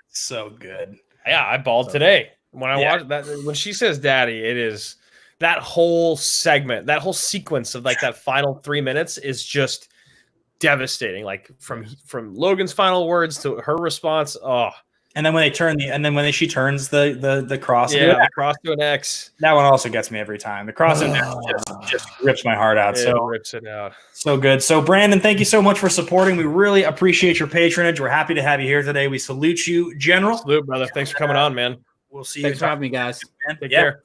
So good. Yeah, I bawled today when I watched that. When she says Daddy, it is that whole segment, that whole sequence of that final 3 minutes is just devastating. From Logan's final words to her response. Oh. And then when she turns the cross, the cross to an X, that one also gets me every time. The cross to an X just rips my heart out. Rips it out. So good. So Brandon, thank you so much for supporting. We really appreciate your patronage. We're happy to have you here today. We salute you, General. Salute, brother. Thanks for coming on, man. We'll see you. Thanks for having me, guys. Take care.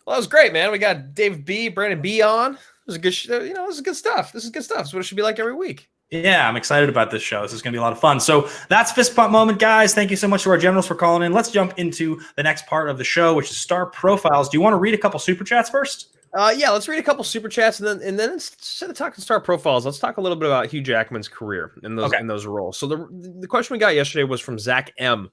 Well, that was great, man. We got Dave B, Brandon B on. It was a good, this is good stuff. This is good stuff. This is what it should be like every week. Yeah, I'm excited about this show. This is going to be a lot of fun. So that's Fist Pump Moment, guys. Thank you so much to our generals for calling in. Let's jump into the next part of the show, which is Star Profiles. Do you want to read a couple Super Chats first? Yeah, let's read a couple Super Chats, and then instead of talking Star Profiles, let's talk a little bit about Hugh Jackman's career in those roles. So the question we got yesterday was from Zach M.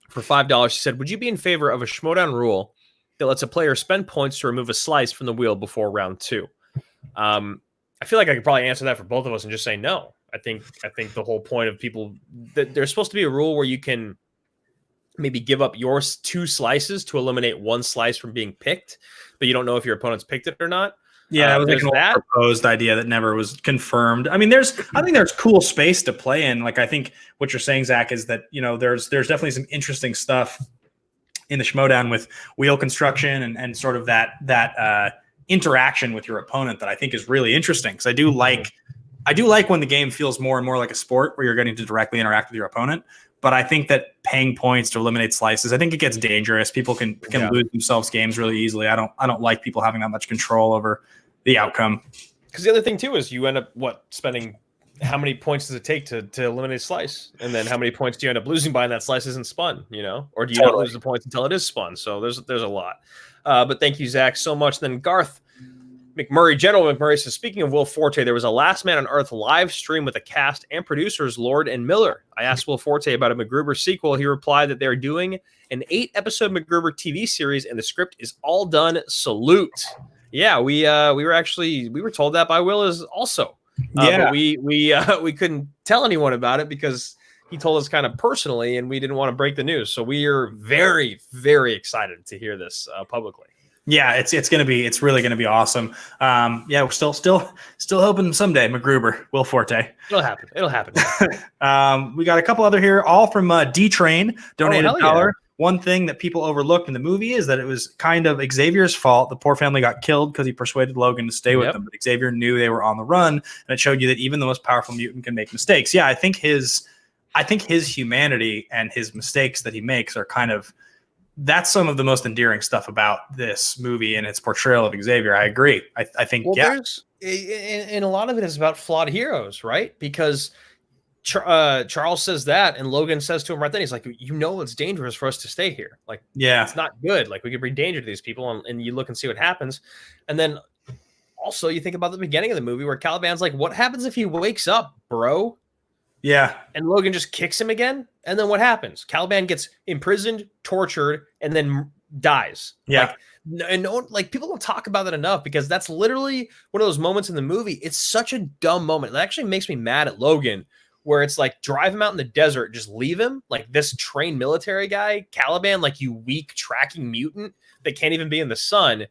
For $5. He said, would you be in favor of a Schmodown rule that lets a player spend points to remove a slice from the wheel before round 2? I feel like I could probably answer that for both of us and just say no. I think the whole point of people that there's supposed to be a rule where you can maybe give up your 2 slices to eliminate 1 slice from being picked, but you don't know if your opponent's picked it or not. Yeah, it was an old proposed idea that never was confirmed. I mean, I think there's cool space to play in. I think what you're saying, Zach, is that there's definitely some interesting stuff in the Schmodown with wheel construction and sort of that interaction with your opponent that I think is really interesting, because I I do like when the game feels more and more like a sport where you're getting to directly interact with your opponent. But I think that paying points to eliminate slices, I think it gets dangerous. People can lose themselves games really easily. I don't like people having that much control over the outcome. Because the other thing too is you end up spending how many points does it take to eliminate a slice, and then how many points do you end up losing by that slice isn't spun, or do you not lose the points until it is spun? So there's a lot. But thank you, Zach, so much. Then Garth General McMurray says, speaking of Will Forte, there was a Last Man on Earth live stream with the cast and producers Lord and Miller. I asked Will Forte about a MacGruber sequel. He replied that they're doing an 8-episode MacGruber TV series and the script is all done. Salute. Yeah, we were told that by Will as also. But we couldn't tell anyone about it because he told us kind of personally and we didn't want to break the news. So we are very, very excited to hear this publicly. Yeah, it's really gonna be awesome. We're still hoping someday MacGruber, Will Forte. It'll happen. We got a couple other here, all from D Train, donated $1. Yeah. One thing that people overlooked in the movie is that it was kind of Xavier's fault. The poor family got killed because he persuaded Logan to stay with them, but Xavier knew they were on the run, and it showed you that even the most powerful mutant can make mistakes. Yeah, I think his humanity and his mistakes that he makes are that's some of the most endearing stuff about this movie and its portrayal of Xavier. I agree. I think, there's and a lot of it is about flawed heroes, right? Because Charles says that, and Logan says to him right then, he's like, it's dangerous for us to stay here. Like, it's not good. Like, we could bring danger to these people, and you look and see what happens. And then also you think about the beginning of the movie where Caliban's like, what happens if he wakes up, bro? Yeah. And Logan just kicks him again. And then what happens? Caliban gets imprisoned, tortured, and then dies. Yeah. People don't talk about that enough because that's literally one of those moments in the movie. It's such a dumb moment. It actually makes me mad at Logan, where it's like, drive him out in the desert, just leave him. Like, this trained military guy, Caliban, like, you weak tracking mutant that can't even be in the sun.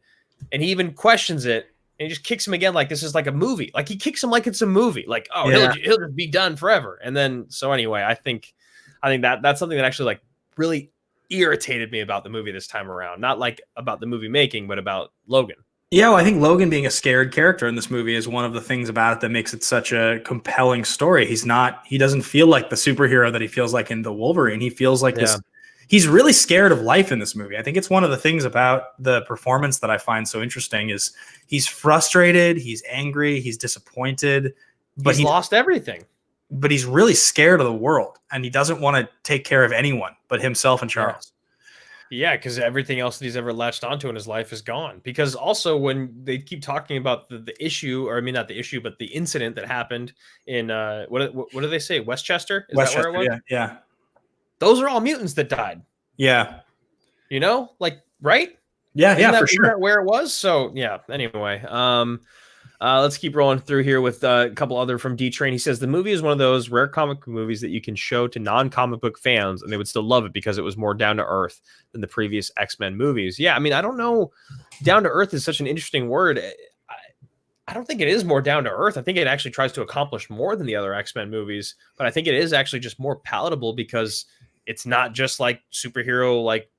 And he even questions it. And he just kicks him again like this is like a movie. Like, he kicks him like it's a movie. Like, he'll just be done forever. And then, so anyway, I think that's something that actually, like, really irritated me about the movie this time around. Not like about the movie making, but about Logan. Yeah, well, I think Logan being a scared character in this movie is one of the things about it that makes it such a compelling story. He doesn't feel like the superhero that he feels like in the Wolverine. He feels like this. He's really scared of life in this movie. I think it's one of the things about the performance that I find so interesting is he's frustrated, he's angry, he's disappointed, but he's lost everything. But he's really scared of the world, and he doesn't want to take care of anyone but himself and Charles. Yeah, because everything else that he's ever latched onto in his life is gone. Because also when they keep talking about the issue, or I mean, not the issue, but the incident that happened in, what do they say? Westchester? Is that where it was? Yeah. Those are all mutants that died. Yeah. Like, right? Yeah, for sure. Isn't that where it was? So, yeah, anyway. Let's keep rolling through here with a couple other from D-Train. He says, the movie is one of those rare comic book movies that you can show to non-comic book fans, and they would still love it because it was more down-to-earth than the previous X-Men movies. Yeah, I mean, I don't know. Down-to-earth is such an interesting word. I don't think it is more down to earth. I think it actually tries to accomplish more than the other X-Men movies, but I think it is actually just more palatable because it's not just like superhero, like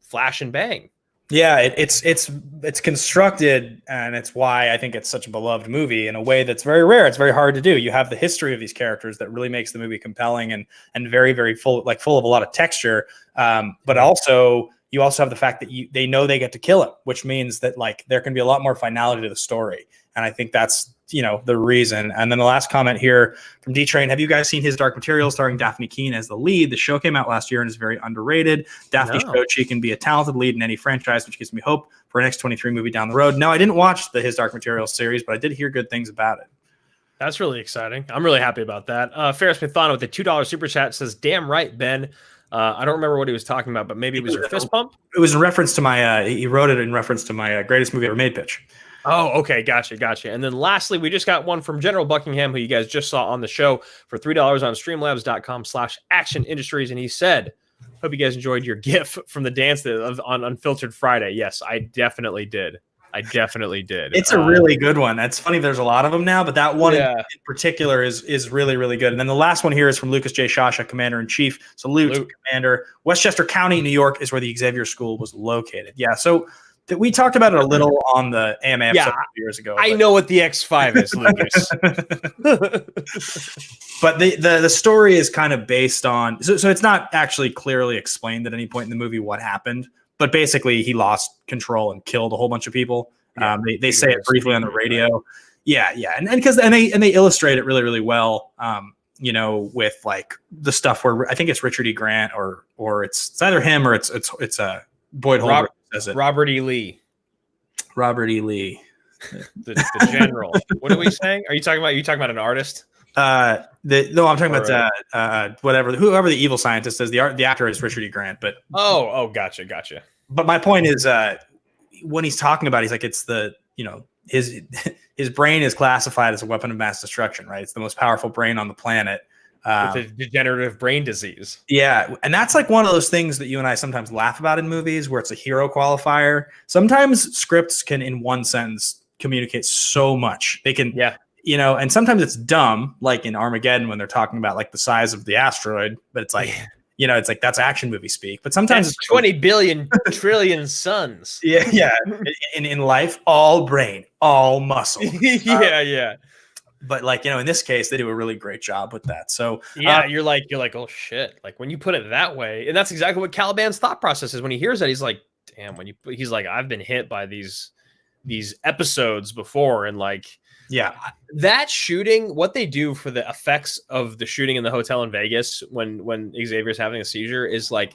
flash and bang. Yeah, it's constructed, and it's why I think it's such a beloved movie in a way that's very rare. It's very hard to do. You have the history of these characters that really makes the movie compelling and very, very full of a lot of texture. But also you also have the fact that they know they get to kill him, which means that like there can be a lot more finality to the story. And I think that's, the reason. And then the last comment here from D-Train, have you guys seen His Dark Materials starring Daphne Keane as the lead? The show came out last year and is very underrated. Daphne showed she can be a talented lead in any franchise, which gives me hope for an X-23 movie down the road. No, I didn't watch the His Dark Materials series, but I did hear good things about it. That's really exciting. I'm really happy about that. Ferris Mithano with the $2 super chat says, damn right, Ben. I don't remember what he was talking about, but maybe it was your fist pump. It was in reference to my, he wrote it in reference to my greatest movie ever made pitch. Oh, okay. Gotcha. And then lastly, we just got one from General Buckingham, who you guys just saw on the show for $3 on streamlabs.com/action industries. And he said, hope you guys enjoyed your GIF from the dance on Unfiltered Friday. Yes, I definitely did. It's a really good one. That's funny. There's a lot of them now, but that one in particular is really, really good. And then the last one here is from Lucas J. Shasha, Commander-in-Chief. Salute, Commander. Westchester County, New York is where the Xavier School was located. Yeah, so We talked about it a little on the AMA episode years ago. I know what the X5 is, Lucas. But the story is kind of based on so it's not actually clearly explained at any point in the movie what happened, but basically he lost control and killed a whole bunch of people. Yeah, they say it briefly on the radio. Right? Yeah. And they illustrate it really, really well. With like the stuff where I think it's Richard E. Grant or it's either him or it's Boyd Holbrook says it. Robert E. Lee. The general. What are we saying? Are you talking about an artist? I'm talking about whoever the evil scientist is. The actor is Richard E. Grant, but gotcha. But my point is, when he's talking about, he's like, it's his brain is classified as a weapon of mass destruction, right? It's the most powerful brain on the planet. With a degenerative brain disease. Yeah. And that's like one of those things that you and I sometimes laugh about in movies where it's a hero qualifier. Sometimes scripts can, in one sentence, communicate so much. They can, and sometimes it's dumb, like in Armageddon when they're talking about like the size of the asteroid, but it's like, it's like that's action movie speak. But sometimes it's 20 billion trillion suns. Yeah. In life, all brain, all muscle. Yeah. But like, in this case, they do a really great job with that. So you're like, oh shit. Like when you put it that way, and that's exactly what Caliban's thought process is when he hears that. He's like, damn, he's like, I've been hit by these episodes before. And like, that shooting, what they do for the effects of the shooting in the hotel in Vegas when Xavier's having a seizure is like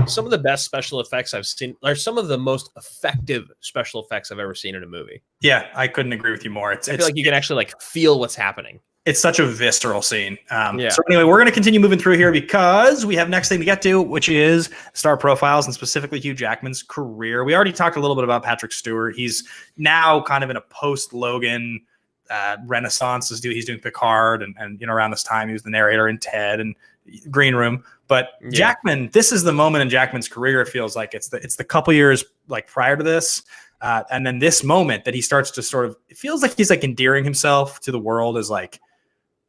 some of the best special effects I've seen, or some of the most effective special effects I've ever seen in a movie. Yeah, I couldn't agree with you more. I feel like you can actually like feel what's happening. It's such a visceral scene. So anyway, we're going to continue moving through here because we have next thing to get to, which is star profiles and specifically Hugh Jackman's career. We already talked a little bit about Patrick Stewart. He's now kind of in a post-Logan renaissance. He's doing Picard and around this time he was the narrator in Ted and Green Room. But Jackman, this is the moment in Jackman's career. It feels like it's the couple years like prior to this, and then this moment that he starts to sort of. It feels like he's like endearing himself to the world as like,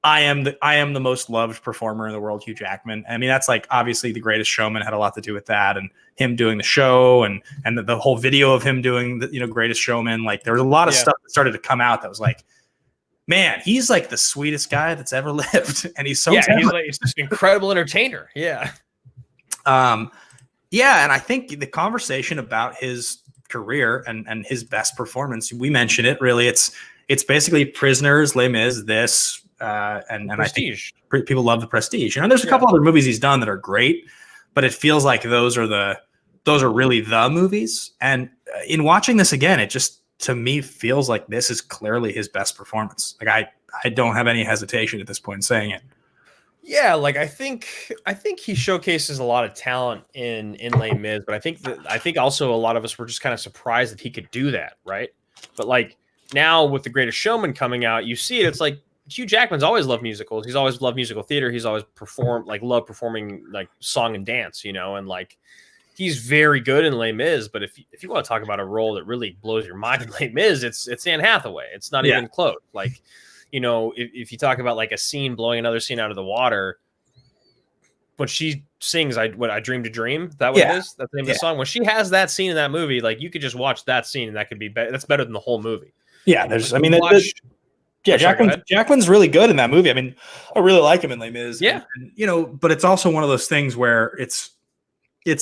I am the most loved performer in the world, Hugh Jackman. I mean, that's like obviously The Greatest Showman had a lot to do with that, and him doing the show and the whole video of him doing the Greatest Showman. Like there was a lot of stuff that started to come out that was like, man, he's like the sweetest guy that's ever lived, and he's so he's just an incredible entertainer. Yeah, and I think the conversation about his career and his best performance, we mentioned it. Really, it's basically Prisoners, Les Mis, this, and Prestige. I think people love The Prestige. There's a couple other movies he's done that are great, but it feels like those are really the movies. And in watching this again, it just, to me, feels like this is clearly his best performance. Like I don't have any hesitation at this point in saying it. Yeah, like I think he showcases a lot of talent in Les Mis, but I think also a lot of us were just kind of surprised that he could do that, right? But like now with The Greatest Showman coming out, you see it. It's like Hugh Jackman's always loved musicals. He's always loved musical theater. He's always loved performing like song and dance, and like. He's very good in Les Mis, but if you want to talk about a role that really blows your mind in Les Mis, it's Anne Hathaway. It's not even close. Like, if you talk about like a scene blowing another scene out of the water, when she sings, I Dream to Dream, that what it is? That's the name of the song. When she has that scene in that movie, like you could just watch that scene and that could be that's better than the whole movie. Yeah, Jackman's really good in that movie. I mean, I really like him in Les Mis. Yeah, and, but it's also one of those things where it's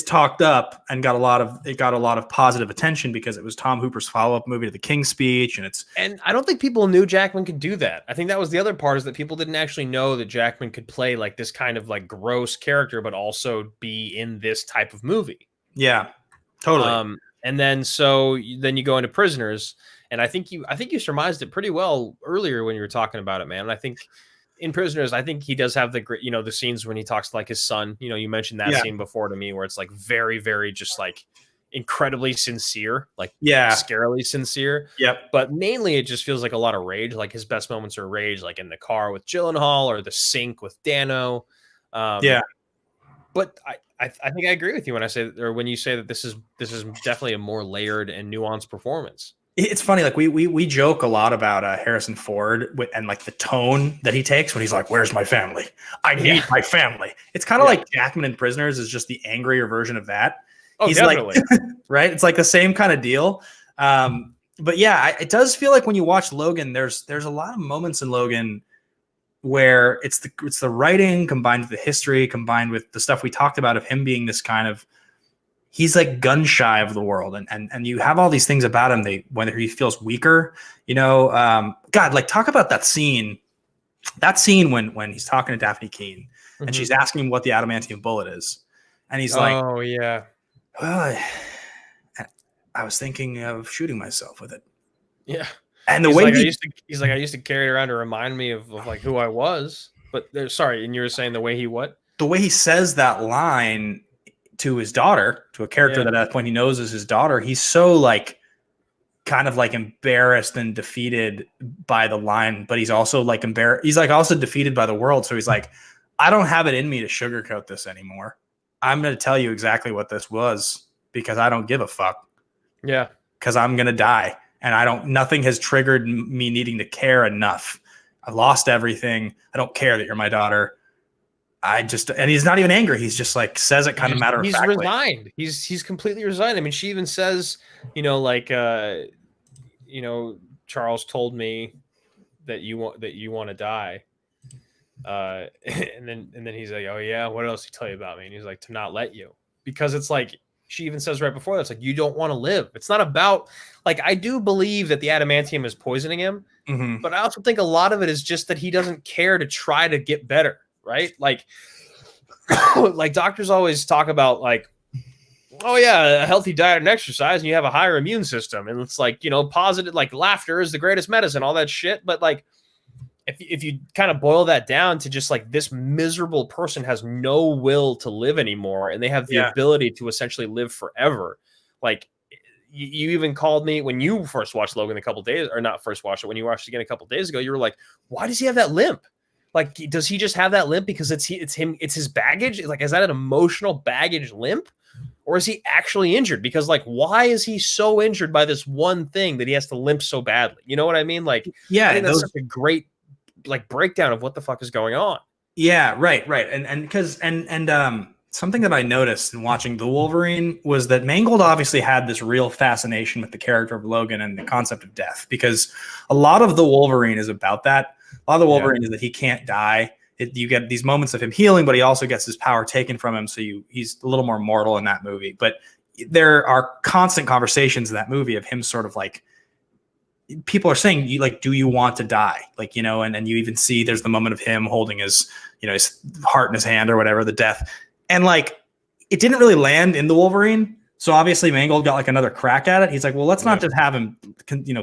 talked up and got a lot of positive attention because it was Tom Hooper's follow-up movie to The King's Speech, and I don't think people knew Jackman could do that. I think that was the other part, is that people didn't actually know that Jackman could play like this kind of like gross character, but also be in this type of movie. Yeah, totally. And then you go into Prisoners, and I think you surmised it pretty well earlier when you were talking about it, man. And I think. In Prisoners, I think he does have the great, the scenes when he talks to like his son. You mentioned that scene before to me, where it's like very, very just like incredibly sincere, like scarily sincere. Yep. But mainly it just feels like a lot of rage. Like his best moments are rage, like in the car with Gyllenhaal or the sink with Dano. But I think I agree with you when you say that this is definitely a more layered and nuanced performance. It's funny, like we joke a lot about Harrison Ford and like the tone that he takes when he's like, "Where's my family? I need my family." It's kind of like Jackman in Prisoners is just the angrier version of that. Oh, He's definitely. like, right? It's like the same kind of deal. But yeah, it does feel like when you watch Logan, there's a lot of moments in Logan where it's the writing combined with the history, combined with the stuff we talked about of him being this kind of, he's like gun shy of the world, and you have all these things about him. Whether he feels weaker, God, like talk about that scene. That scene when he's talking to Daphne Keane and she's asking him what the adamantium bullet is, and he's like, "Oh yeah, well, I was thinking of shooting myself with it." yeah." And the he's way like, I used to carry it around to remind me of like who I was. But sorry, and you were saying the way he what? the way he says that line to his daughter, to a character that at that point he knows is his daughter, he's so like kind of like embarrassed and defeated by the line, but he's also like embarrassed. He's like also defeated by the world. So he's like, I don't have it in me to sugarcoat this anymore. I'm going to tell you exactly what this was because I don't give a fuck. Yeah. Because I'm going to die. And nothing has triggered me needing to care enough. I've lost everything. I don't care that you're my daughter. And he's not even angry. He's just like says it kind of matter of fact. He's resigned. He's completely resigned. I mean, she even says, Charles told me that you want to die. And then he's like, oh yeah, what else did he tell you about me? And he's like, to not let you, because it's like, she even says right before that's like, you don't want to live. It's not about like, I do believe that the adamantium is poisoning him, but I also think a lot of it is just that he doesn't care to try to get better. Right. Like, like doctors always talk about like, oh yeah, a healthy diet and exercise and you have a higher immune system. And it's like, positive, like laughter is the greatest medicine, all that shit. But like, if you kind of boil that down to just like this miserable person has no will to live anymore and they have the ability to essentially live forever. Like you even called me when you first watched Logan a couple days, or not first watched it, when you watched it again a couple days ago, you were like, why does he have that limp? Like, does he just have that limp because it's his baggage? Like, is that an emotional baggage limp? Or is he actually injured? Because like, why is he so injured by this one thing that he has to limp so badly? You know what I mean? Like, yeah, I think that's such a great like breakdown of what the fuck is going on. Yeah, right. And because something that I noticed in watching The Wolverine was that Mangold obviously had this real fascination with the character of Logan and the concept of death, because a lot of The Wolverine is about that. A lot of The Wolverine is that he can't die. You get these moments of him healing, but he also gets his power taken from him. So he's a little more mortal in that movie. But there are constant conversations in that movie of him sort of like, people are saying, do you want to die? Like, and you even see there's the moment of him holding his, his heart in his hand or whatever, the death. And like, it didn't really land in The Wolverine. So obviously Mangold got like another crack at it. He's like, well, let's not just have him,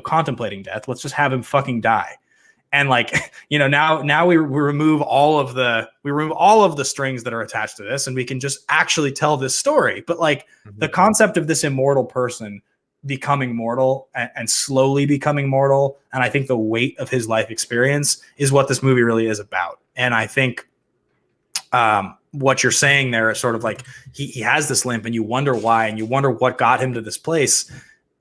contemplating death. Let's just have him fucking die. And like, now we remove all of the strings that are attached to this, and we can just actually tell this story. But like the concept of this immortal person becoming mortal and slowly becoming mortal, and I think the weight of his life experience is what this movie really is about. And I think what you're saying there is sort of like he has this limp and you wonder why, and you wonder what got him to this place.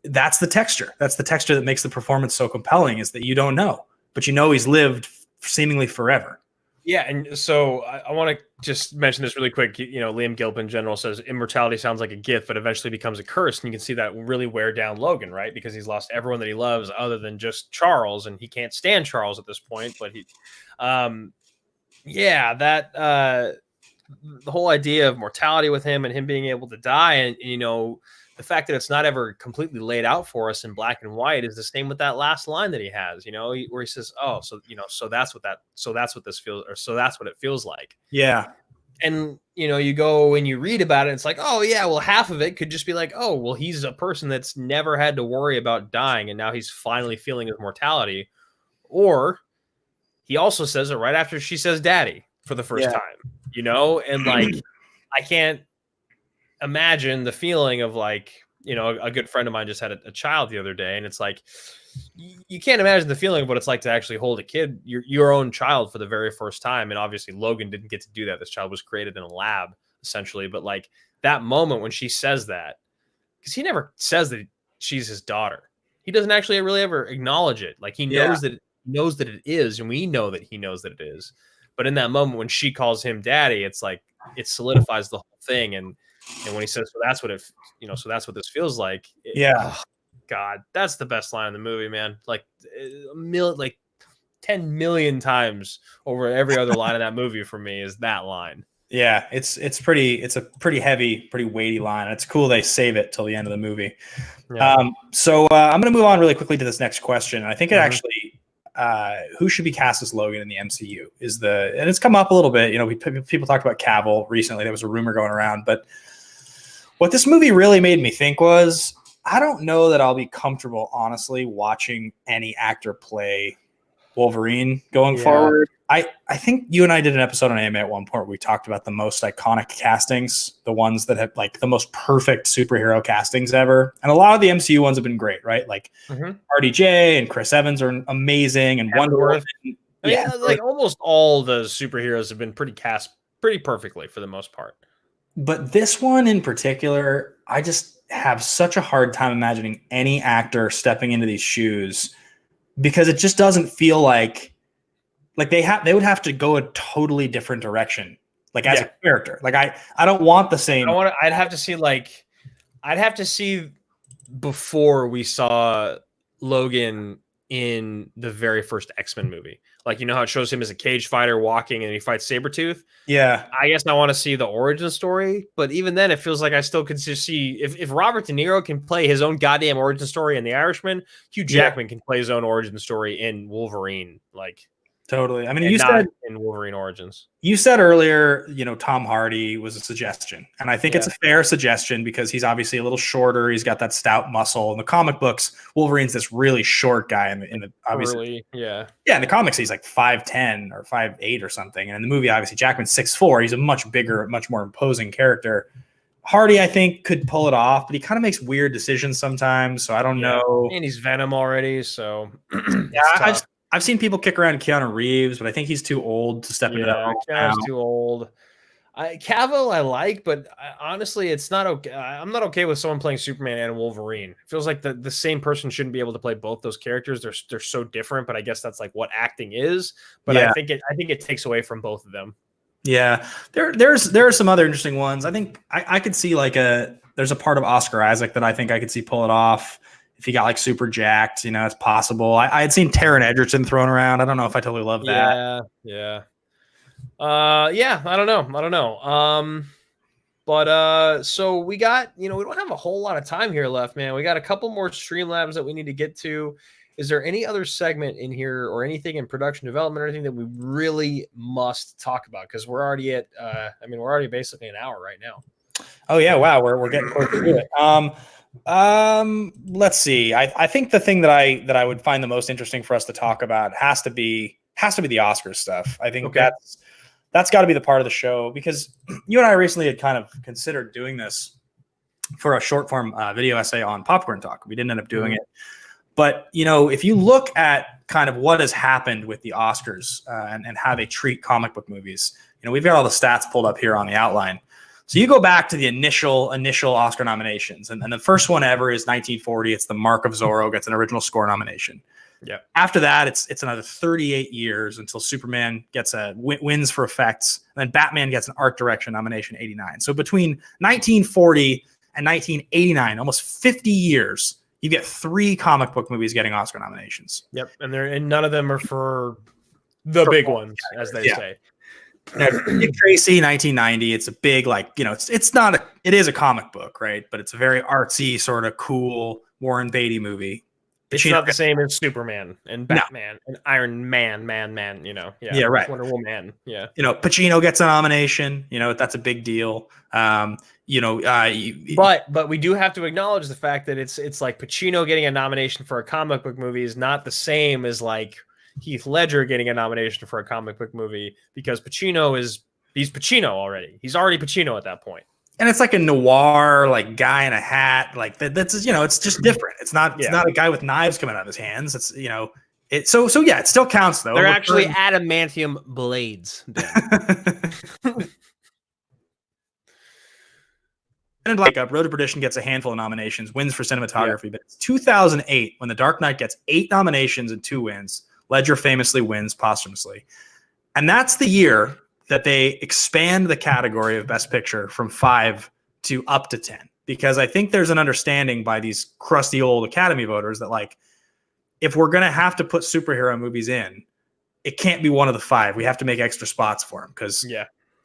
That's the texture that makes the performance so compelling, is that you don't know, but he's lived seemingly forever. Yeah, and so I want to just mention this really quick. Liam Gilpin in general says immortality sounds like a gift, but eventually becomes a curse. And you can see that really wear down Logan, right? Because he's lost everyone that he loves other than just Charles, and he can't stand Charles at this point. But the whole idea of mortality with him and him being able to die, and the fact that it's not ever completely laid out for us in black and white is the same with that last line that he has, where he says, oh, so that's what this feels, or so that's what it feels like. Yeah. And, you go and you read about it, it's like, oh yeah, well, half of it could just be like, oh, well, he's a person that's never had to worry about dying, and now he's finally feeling his mortality. Or he also says it right after she says daddy for the first time, and like, I can't imagine the feeling of like, a good friend of mine just had a child the other day, and it's like, you can't imagine the feeling of what it's like to actually hold a kid, your own child, for the very first time. And obviously Logan didn't get to do that. This child was created in a lab essentially, but like that moment when she says that, because he never says that she's his daughter, he doesn't actually really ever acknowledge it. Like he knows that it is, and we know that he knows that it is. But in that moment when she calls him daddy, it's like it solidifies the whole thing. And And when he says, "So that's what so that's what this feels like." Oh, God, that's the best line in the movie, man. Like like 10 million times over every other line of that movie for me is that line. Yeah, it's a pretty heavy, pretty weighty line. It's cool they save it till the end of the movie. Yeah. So I'm going to move on really quickly to this next question. I think it actually, who should be cast as Logan in the MCU and it's come up a little bit. You know, people talked about Cavill recently. There was a rumor going around, but what this movie really made me think was, I don't know that I'll be comfortable, honestly, watching any actor play Wolverine going forward. I think you and I did an episode on AMA at one point where we talked about the most iconic castings, the ones that have like the most perfect superhero castings ever. And a lot of the MCU ones have been great, right? Like RDJ and Chris Evans are amazing, and Wonder Woman. Like almost all the superheroes have been cast pretty perfectly for the most part. But this one in particular, I just have such a hard time imagining any actor stepping into these shoes, because it just doesn't feel like they would have to go a totally different direction, like as a character. Like I don't want the same. I'd have to see before we saw Logan in the very first X-Men movie. Like, you know how it shows him as a cage fighter walking and he fights Sabretooth? Yeah. I guess I want to see the origin story, but even then it feels like I still could just see if Robert De Niro can play his own goddamn origin story in The Irishman, Hugh Jackman can play his own origin story in Wolverine. Like, totally. I mean, you said in Wolverine Origins. You said earlier, Tom Hardy was a suggestion, and I think it's a fair suggestion because he's obviously a little shorter. He's got that stout muscle. In the comic books, Wolverine's this really short guy. In the obviously, in the comics, he's like 5'10" or 5'8" or something, and in the movie, obviously, Jackman's 6'4". He's a much bigger, much more imposing character. Hardy, I think, could pull it off, but he kind of makes weird decisions sometimes. So I don't know. And he's Venom already, so I've seen people kick around Keanu Reeves, but I think he's too old to step into that role. Keanu's too old. Cavill I like, but honestly, it's not okay. I'm not okay with someone playing Superman and Wolverine. It feels like the same person shouldn't be able to play both those characters. They're so different, but I guess that's like what acting is. But I think it takes away from both of them. Yeah, there are some other interesting ones. I think I could see there's a part of Oscar Isaac that I think I could see pull it off. If he got like super jacked, it's possible. I had seen Taron Egerton thrown around. I don't know if I totally love that. Yeah. I don't know. But so we got, we don't have a whole lot of time here left, man. We got a couple more Streamlabs that we need to get to. Is there any other segment in here or anything in production development or anything that we really must talk about? Because we're already at, we're already basically an hour right now. Oh yeah. Wow. We're getting close to it. Let's see. I think the thing that I would find the most interesting for us to talk about has to be the Oscars stuff. I think that's got to be the part of the show, because you and I recently had kind of considered doing this for a short form video essay on Popcorn Talk. We didn't end up doing it, but if you look at kind of what has happened with the Oscars and how they treat comic book movies, we've got all the stats pulled up here on the outline. So you go back to the initial Oscar nominations, and the first one ever is 1940. It's The Mark of Zorro gets an original score nomination. Yeah. After that, it's another 38 years until Superman gets wins for effects, and then Batman gets an art direction nomination, 89. So between 1940 and 1989, almost 50 years, you get 3 comic book movies getting Oscar nominations. Yep, and none of them are for the big ones, as they say. Dick Tracy, 1990. It's a big, it is a comic book, right? But it's a very artsy, sort of cool Warren Beatty movie. It's not the same as Superman and Batman and Iron Man, Yeah, right. Wonder Woman, yeah. Pacino gets a nomination. That's a big deal. But we do have to acknowledge the fact that it's like Pacino getting a nomination for a comic book movie is not the same as like Heath Ledger getting a nomination for a comic book movie, because he's Pacino already. He's already Pacino at that point. And it's like a noir, like guy in a hat, like that's it's just different. It's not a guy with knives coming out of his hands. It's it still counts though. They're actually adamantium blades. And Road to Perdition gets a handful of nominations, wins for cinematography, but it's 2008 when The Dark Knight gets 8 nominations and 2 wins. Ledger famously wins posthumously. And that's the year that they expand the category of Best Picture from 5 to up to 10, because I think there's an understanding by these crusty old Academy voters that, like, if we're going to have to put superhero movies in, it can't be one of the 5. We have to make extra spots for them, because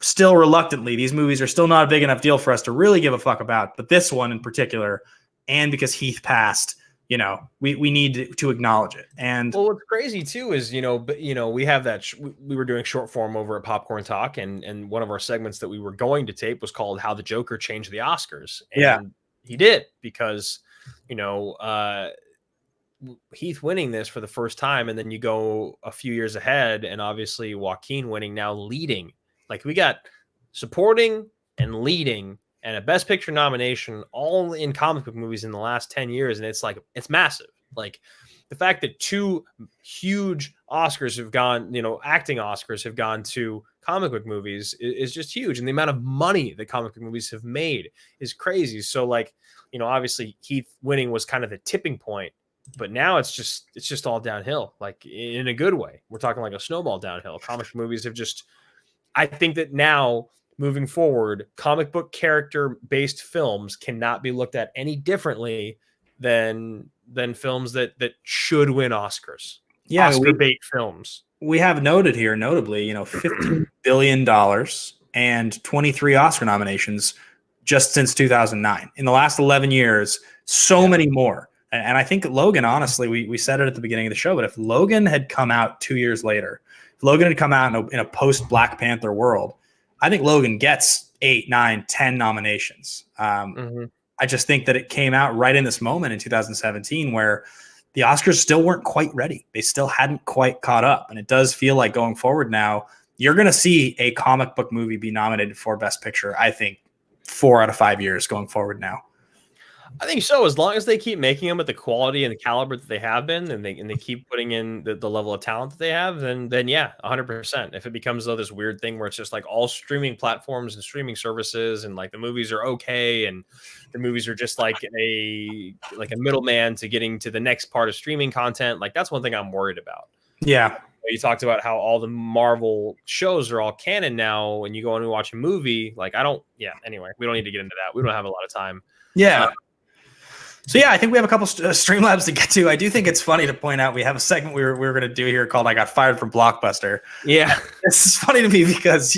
still reluctantly, these movies are still not a big enough deal for us to really give a fuck about. But this one in particular, and because Heath passed, you know, we need to acknowledge it. And well, what's crazy too is, we have that we were doing short form over at Popcorn Talk, and one of our segments that we were going to tape was called "How the Joker Changed the Oscars." And he did, because Heath winning this for the first time, and then you go a few years ahead, and obviously Joaquin winning, now leading. Like, we got supporting and leading and a Best Picture nomination all in comic book movies in the last 10 years. And it's like, it's massive. Like, the fact that 2 huge Oscars have gone, acting Oscars have gone to comic book movies is just huge. And the amount of money that comic book movies have made is crazy. So, like, obviously Heath winning was kind of the tipping point, but now it's just all downhill, like, in a good way. We're talking like a snowball downhill. Comic book movies have just, I think that now, moving forward, comic book character-based films cannot be looked at any differently than films that should win Oscars. Yeah, Oscar bait films. We have noted here, notably, $15 billion and 23 Oscar nominations just since 2009. In the last 11 years, so many more. And I think Logan, honestly, we said it at the beginning of the show, but if Logan had come out 2 years later, if Logan had come out in a post-Black Panther world, I think Logan gets 8, 9, 10 nominations. I just think that it came out right in this moment in 2017 where the Oscars still weren't quite ready. They still hadn't quite caught up. And it does feel like going forward now, you're going to see a comic book movie be nominated for Best Picture, I think, 4 out of 5 years going forward now. I think so. As long as they keep making them at the quality and the caliber that they have been, and they keep putting in the level of talent that they have, then yeah, 100%. If it becomes though this weird thing where it's just like all streaming platforms and streaming services, and like the movies are okay, and the movies are just like a middleman to getting to the next part of streaming content, like that's one thing I'm worried about. Yeah. You talked about how all the Marvel shows are all canon now, and you go and watch a movie. Like, anyway, we don't need to get into that. We don't have a lot of time. Yeah. So yeah, I think we have a couple Streamlabs to get to. I do think it's funny to point out we have a segment we were going to do here called "I Got Fired from Blockbuster." Yeah, this is funny to me because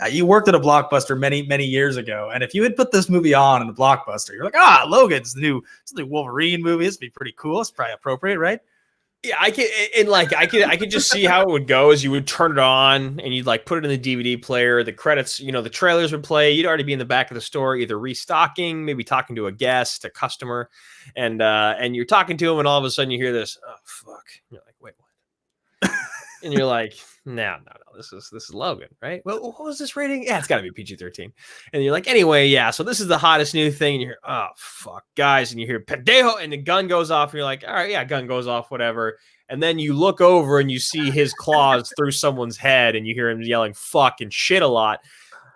you worked at a Blockbuster many years ago, and if you had put this movie on in the Blockbuster, you're like, Logan's the new Wolverine movie. This would be pretty cool. It's probably appropriate, right? Yeah, I could just see how it would go as you would turn it on and you'd like put it in the DVD player. The credits, the trailers would play. You'd already be in the back of the store, either restocking, maybe talking to a guest, a customer, and you're talking to them, and all of a sudden you hear this, oh fuck! And you're like, wait, what? And you're like, no, this is Logan, right? Well, what was this rating? Yeah, it's got to be PG-13. And you're like, anyway, yeah. So this is the hottest new thing. And you hear, oh fuck, guys, and you hear pendejo, and the gun goes off, and you're like, all right, yeah, gun goes off, whatever. And then you look over and you see his claws through someone's head, and you hear him yelling fuck and shit a lot.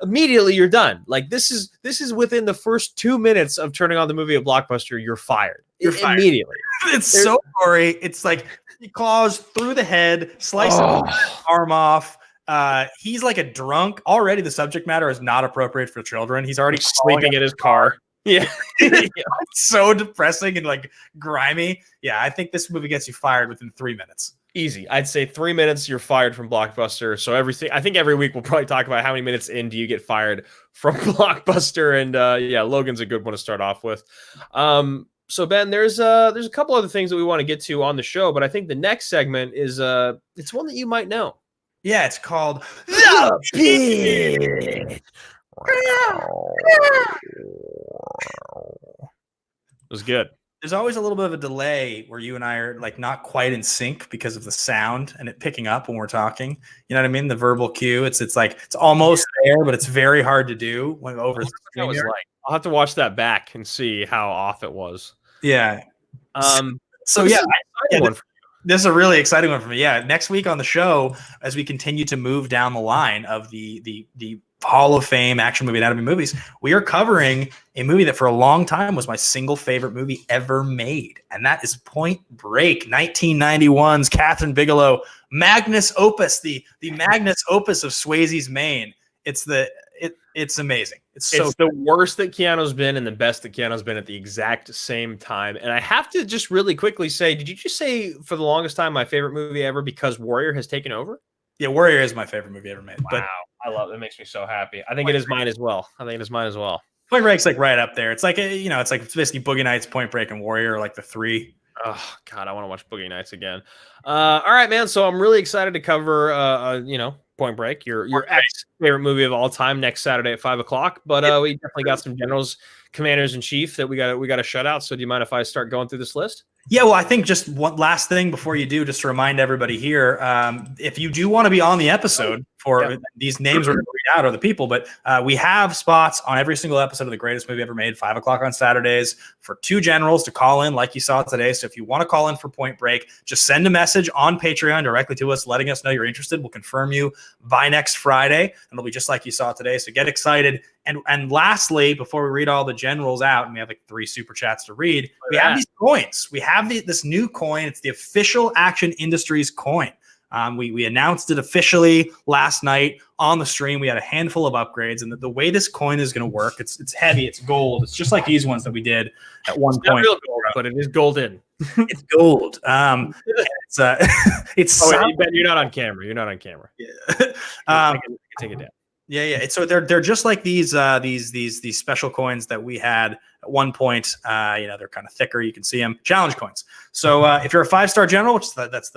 Immediately, you're done. Like, this is within the first 2 minutes of turning on the movie at Blockbuster, you're fired. You're fired immediately. It's so gory. It's like he claws through the head, slices his arm off. He's like a drunk. Already the subject matter is not appropriate for children. He's already sleeping in his car. Yeah. It's so depressing and like grimy. Yeah, I think this movie gets you fired within 3 minutes. Easy. I'd say 3 minutes, you're fired from Blockbuster. So I think every week we'll probably talk about how many minutes in do you get fired from Blockbuster. And Logan's a good one to start off with. So Ben, there's a couple other things that we want to get to on the show, but I think the next segment is it's one that you might know. Yeah, it's called The Pit. It was good. There's always a little bit of a delay where you and I are like not quite in sync because of the sound and it picking up when we're talking. You know what I mean? The verbal cue. It's like it's almost there, but it's very hard to do when over. I'll have to watch that back and see how off it was. Yeah. So this is a really exciting one for me. Yeah. Next week on the show, as we continue to move down the line of the Hall of Fame action movie anatomy movies, we are covering a movie that for a long time was my single favorite movie ever made. And that is Point Break, 1991's Catherine Bigelow magnus opus, the magnus opus of Swayze's Maine. It's amazing. It's so It's the worst that Keanu's been and the best that Keanu's been at the exact same time. And I have to just really quickly say, did you just say for the longest time my favorite movie ever because Warrior has taken over? yeah. Warrior is my favorite movie ever made. Wow, But I love it. It makes me so happy. I think it is mine as well. Point Break's like right up there. It's like it's basically Boogie Nights, Point Break, and Warrior are like the three. Oh God, I want to watch Boogie Nights again. All right, man. So I'm really excited to cover, Point Break, your ex favorite movie of all time, next Saturday at 5:00. But we definitely got some generals, commanders in chief that we got to shut out. So do you mind if I start going through this list? Yeah, well, I think just one last thing before you do, just to remind everybody here, if you do want to be on the episode for these names we're going to read out are the people, but we have spots on every single episode of The Greatest Movie Ever Made, 5:00 on Saturdays, for two generals to call in like you saw today. So if you want to call in for Point Break, just send a message on Patreon directly to us, letting us know you're interested. We'll confirm you by next Friday, and it'll be just like you saw today. So get excited. And lastly, before we read all the generals out, and we have like 3 super chats to read, we have these coins. We have this new coin. It's the official Action Industries coin. We announced it officially last night on the stream. We had a handful of upgrades, and the way this coin is going to work, it's heavy, it's gold. It's just like these ones that we did at one point. Not real gold, but it is golden. It's gold. It's. Oh, wait, Ben, you're not on camera. You're not on camera. Yeah. Take it down. Yeah. So they're just like these special coins that we had at one point. They're kind of thicker. You can see them. Challenge coins. So if you're a 5-star general, which that's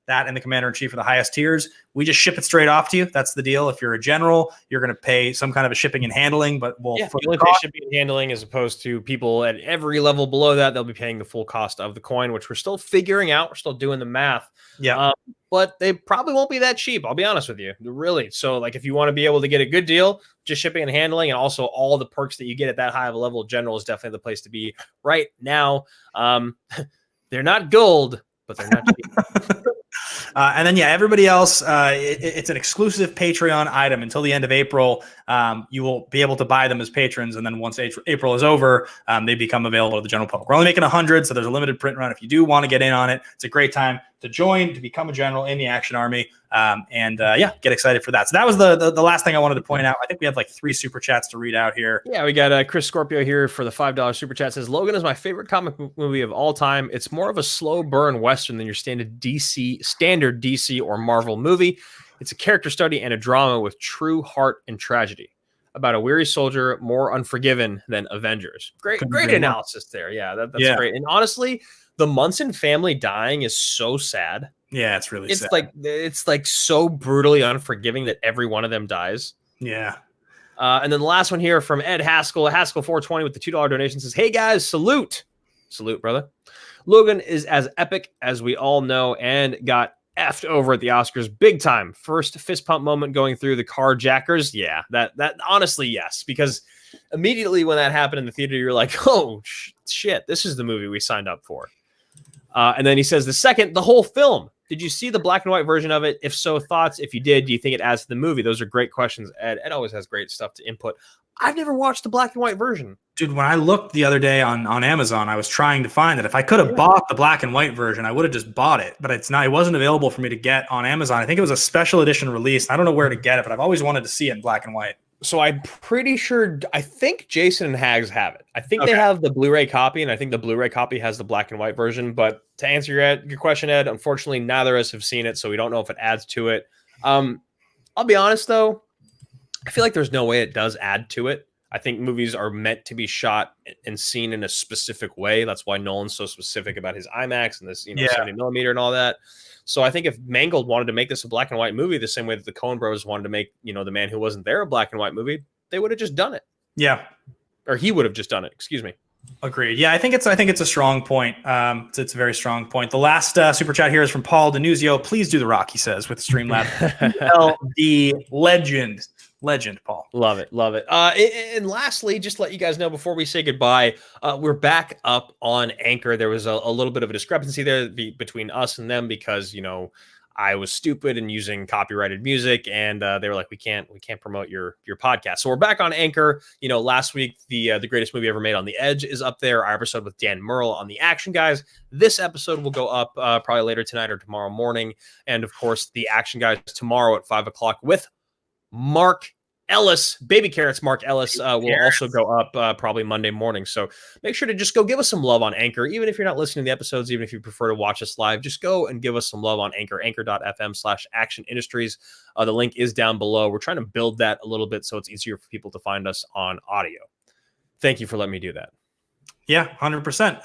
that and the commander in chief are the highest tiers, we just ship it straight off to you. That's the deal. If you're a general, you're going to pay some kind of a shipping and handling, but we'll you only pay shipping and handling, as opposed to people at every level below that. They'll be paying the full cost of the coin, which we're still figuring out. We're still doing the math. Yeah. But they probably won't be that cheap. I'll be honest with you. Really. So like, if you want to be able to get a good deal, just shipping and handling, and also all the perks that you get at that high of a level, general is definitely the place to be right now. They're not gold, but they're not cheap. And then, everybody else, it's an exclusive Patreon item until the end of April. You will be able to buy them as patrons. And then once April is over, they become available to the general public. We're only making 100, so there's a limited print run. If you do want to get in on it, it's a great time to join, to become a general in the Action Army. Get excited for that. So that was the last thing I wanted to point out. I think we have like 3 super chats to read out here. Yeah, we got Chris Scorpio here for the $5 super chat. Says, Logan is my favorite comic book movie of all time. It's more of a slow burn Western than your standard DC or Marvel movie. It's a character study and a drama with true heart and tragedy about a weary soldier more unforgiven than Avengers. Great analysis there. Yeah, that's great. And honestly, the Munson family dying is so sad. Yeah, it's really sad. It's like so brutally unforgiving that every one of them dies. Yeah. And then the last one here from Ed Haskell 420 with the $2 donation says, hey guys, salute, brother. Logan is as epic as we all know and got effed over at the Oscars big time. First fist pump moment going through the carjackers. Yeah, that honestly, yes, because immediately when that happened in the theater, you're like, oh shit, this is the movie we signed up for. And then he says the whole film. Did you see the black and white version of it? If so, thoughts? If you did, do you think it adds to the movie? Those are great questions, Ed. Ed always has great stuff to input. I've never watched the black and white version. Dude, when I looked the other day on Amazon, I was trying to find it. If I could have bought the black and white version, I would have just bought it. But it wasn't available for me to get on Amazon. I think it was a special edition release. I don't know where to get it, but I've always wanted to see it in black and white. So I'm pretty sure, I think Jason and Hags have it. I think they have the Blu-ray copy, and I think the Blu-ray copy has the black and white version. But to answer your question, Ed, unfortunately, neither of us have seen it, so we don't know if it adds to it. I'll be honest, though. I feel like there's no way it does add to it. I think movies are meant to be shot and seen in a specific way. That's why Nolan's so specific about his IMAX and this 70 millimeter and all that. So I think if Mangold wanted to make this a black and white movie the same way that the Coen brothers wanted to make, The Man Who Wasn't There a black and white movie, they would have just done it. Yeah. Or he would have just done it. Excuse me. Agreed. Yeah, I think it's a strong point. It's a very strong point. The last super chat here is from Paul Denuzio. Please do the rock, he says, with Streamlab. LD legend, Paul. Love it. And lastly, just let you guys know before we say goodbye, we're back up on Anchor. There was a little bit of a discrepancy there between us and them because, I was stupid and using copyrighted music, and they were like, we can't promote your podcast. So we're back on Anchor. Last week, the greatest movie ever made on the Edge is up there. Our episode with Dan Merle on the Action Guys. This episode will go up probably later tonight or tomorrow morning. And of course, the Action Guys tomorrow at 5:00 with Mark Ellis, Baby Carrots Mark Ellis will also go up probably Monday morning. So make sure to just go give us some love on Anchor. Even if you're not listening to the episodes, even if you prefer to watch us live, just go and give us some love on Anchor, anchor.fm/Action Industries. The link is down below. We're trying to build that a little bit so it's easier for people to find us on audio. Thank you for letting me do that. Yeah, 100%.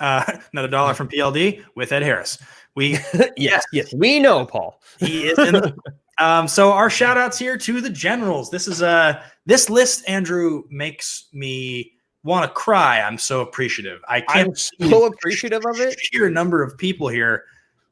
Another $1 from PLD with Ed Harris. Yes, we know, Paul. He is in the so our shout outs here to the generals. This is this list, Andrew, makes me want to cry. I'm so appreciative. I'm so appreciative of it. Sheer number of people here.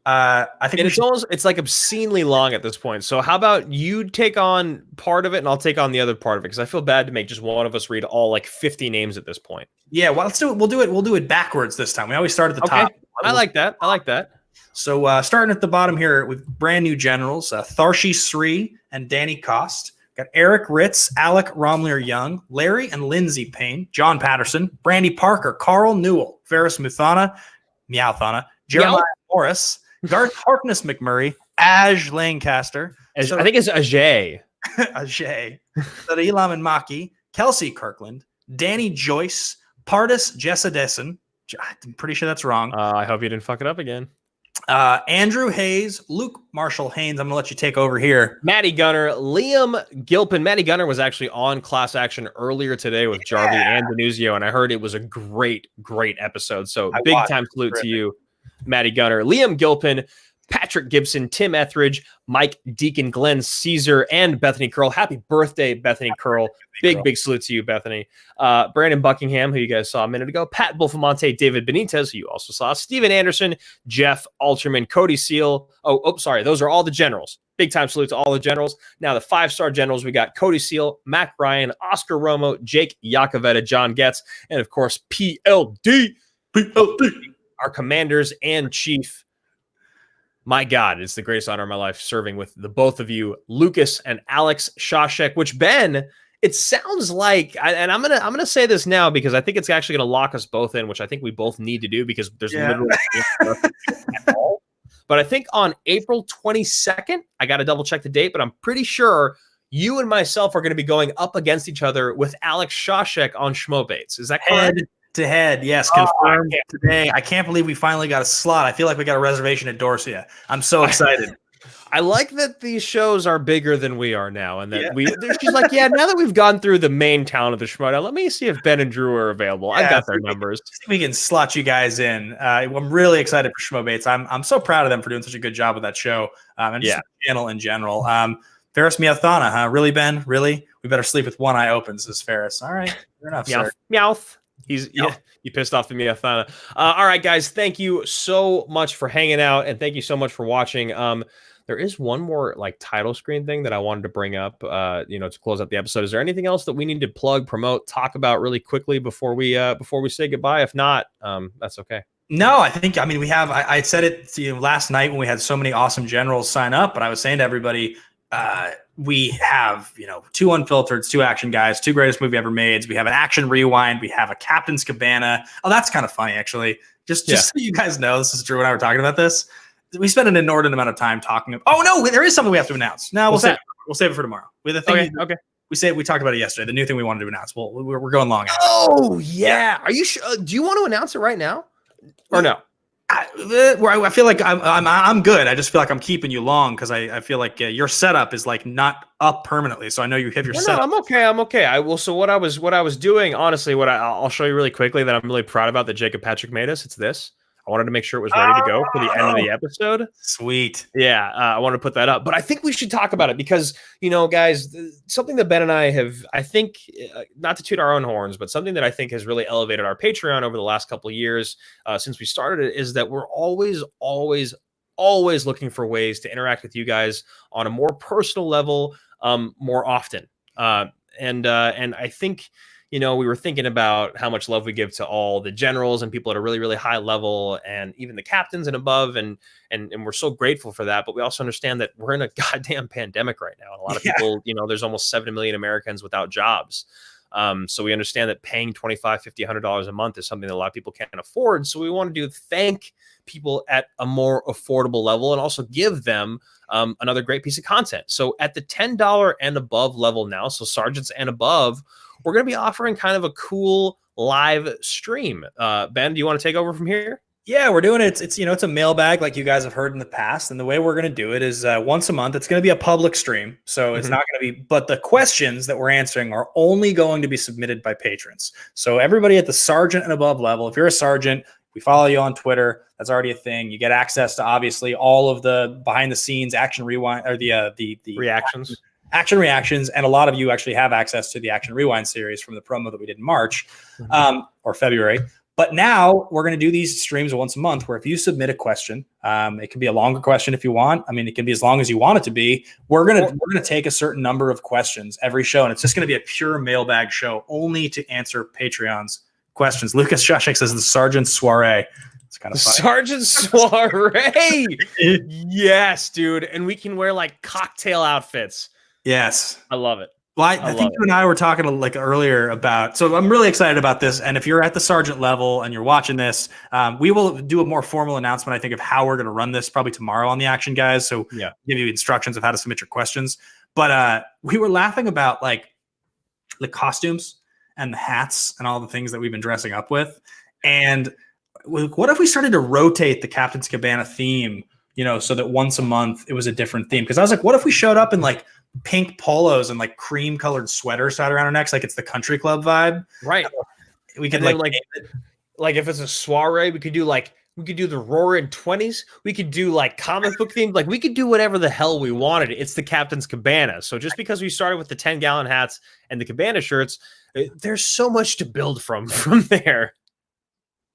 I think it's like obscenely long at this point. So how about you take on part of it and I'll take on the other part of it, because I feel bad to make just one of us read all like 50 names at this point. Yeah, well, let's do it. We'll do it backwards this time. We always start at the top. I like that. So starting at the bottom here with brand new generals, Tharshi Sri and Danny Kost. Got Eric Ritz, Alec Romler-Young, Larry and Lindsay Payne, John Patterson, Brandy Parker, Carl Newell, Ferris Muthana, Jeremiah Morris, Garth Harkness McMurray, Aj Lancaster. I think it's Ajay. Ajay. Sadilam and Maki, Kelsey Kirkland, Danny Joyce, Pardis Jessadesen. I'm pretty sure that's wrong. I hope you didn't fuck it up again. Andrew Hayes, Luke Marshall Haynes. I'm going to let you take over here. Maddie Gunner, Liam Gilpin. Maddie Gunner was actually on Class Action earlier today with Jarvie and Denuzio, and I heard it was a great episode. So big time salute to you, Maddie Gunner. Liam Gilpin, Patrick Gibson, Tim Etheridge, Mike Deacon, Glenn Caesar, and Bethany Curl. Happy birthday, Bethany Curl. Big salute to you, Bethany. Brandon Buckingham, who you guys saw a minute ago. Pat Bulfamonte, David Benitez, who you also saw. Steven Anderson, Jeff Alterman, Cody Seal. Sorry. Those are all the generals. Big time salute to all the generals. Now the 5-star generals, we got Cody Seal, Mac Ryan, Oscar Romo, Jake Iacovetta, John Getz, and of course, PLD, our commanders and chief. My God, it's the greatest honor of my life serving with the both of you, Lucas and Alex Shashek, which Ben, it sounds like, and I'm gonna say this now because I think it's actually gonna lock us both in, which I think we both need to do because there's literally but I think on April 22nd, I got to double check the date, but I'm pretty sure you and myself are going to be going up against each other with Alex Shashek on Schmobates. Is that correct? To head, yes, confirmed today. I can't believe we finally got a slot. I feel like we got a reservation at Dorsia. I'm so excited. I like that these shows are bigger than we are now, and that she's like, now that we've gone through the main town of the Schmodown, let me see if Ben and Drew are available. I got their numbers. We can slot you guys in. I'm really excited for Schmobates. I'm so proud of them for doing such a good job with that show and just the channel in general. Ferris Miathana, huh? Really, Ben? Really? We better sleep with one eye open, says Ferris. All right, fair enough, sir. Meowth. You pissed off the Miathana. All right, guys, thank you so much for hanging out, and thank you so much for watching. There is one more like title screen thing that I wanted to bring up, to close out the episode. Is there anything else that we need to plug, promote, talk about really quickly before we say goodbye? If not, that's okay. No, we have. I said it to you last night when we had so many awesome generals sign up, but I was saying to everybody, we have, 2 unfiltered, 2 action guys, 2 greatest movie ever made. We have an action rewind. We have a Captain's Cabana. Oh, that's kind of funny, actually. Just so you guys know, this is Drew and I were talking about this. We spent an inordinate amount of time talking. Oh no, there is something we have to announce. No, we'll save it for tomorrow. Okay. We talked about it yesterday. The new thing we wanted to announce. Well, we're going long. Oh yeah. Are you sure? Do you want to announce it right now, or no? I feel like I'm good. I just feel like I'm keeping you long because I feel like your setup is like not up permanently. So I know you have your setup. I'm okay. I will. So what I was doing, honestly, I'll show you really quickly that I'm really proud about that Jacob Patrick made us. It's this. I wanted to make sure it was ready to go for the end of the episode. Sweet. Yeah, I want to put that up. But I think we should talk about it because, guys, something that Ben and I have, I think, not to toot our own horns, but something that I think has really elevated our Patreon over the last couple of years since we started it is that we're always looking for ways to interact with you guys on a more personal level more often. And I think, we were thinking about how much love we give to all the generals and people at a really, really high level and even the captains and above. And we're so grateful for that. But we also understand that we're in a goddamn pandemic right now. And a lot of people, there's almost 7 million Americans without jobs. So we understand that paying $25, $50, $100 a month is something that a lot of people can't afford. So we want to thank people at a more affordable level and also give them another great piece of content. So at the $10 and above level now, so sergeants and above, we're going to be offering kind of a cool live stream. Ben, do you want to take over from here? Yeah, we're doing it. It's it's a mailbag like you guys have heard in the past, and the way we're going to do it is once a month. It's going to be a public stream, so it's not going to be. But the questions that we're answering are only going to be submitted by patrons. So everybody at the sergeant and above level, if you're a sergeant, we follow you on Twitter. That's already a thing. You get access to obviously all of the behind the scenes action rewind or the reactions. Action reactions, and a lot of you actually have access to the Action Rewind series from the promo that we did in March or February. But now we're going to do these streams once a month where if you submit a question, it can be a longer question if you want. I mean, it can be as long as you want it to be. We're going to take a certain number of questions every show, and it's just going to be a pure mailbag show only to answer Patreon's questions. Lucas Shashik says the Sergeant Soiree. It's kind of funny. Sergeant Soiree. Yes, dude. And we can wear like cocktail outfits. Yes. I love it. Well, I think you and I were talking like earlier about, so I'm really excited about this. And if you're at the sergeant level and you're watching this, we will do a more formal announcement, I think, of how we're going to run this probably tomorrow on the Action Guys. So give you instructions of how to submit your questions. But we were laughing about like the costumes and the hats and all the things that we've been dressing up with. And what if we started to rotate the Captain's Cabana theme, so that once a month it was a different theme? Because I was like, what if we showed up in like pink polos and like cream colored sweaters tied around our necks, like it's the country club vibe, right? We could like if it's a soiree, we could do the Roaring 20s. We could do like comic book themed. Like we could do whatever the hell we wanted. It's the Captain's Cabana. So just because we started with the 10-gallon hats and the Cabana shirts, there's so much to build from there.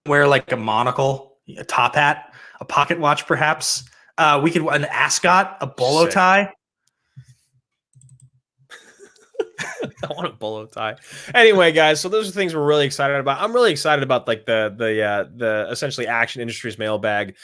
Wear like a monocle, a top hat, a pocket watch, perhaps. We could an ascot, a bolo tie. I want a bolo tie. Anyway, guys, so those are things we're really excited about. I'm really excited about like the essentially Action Industries mailbag,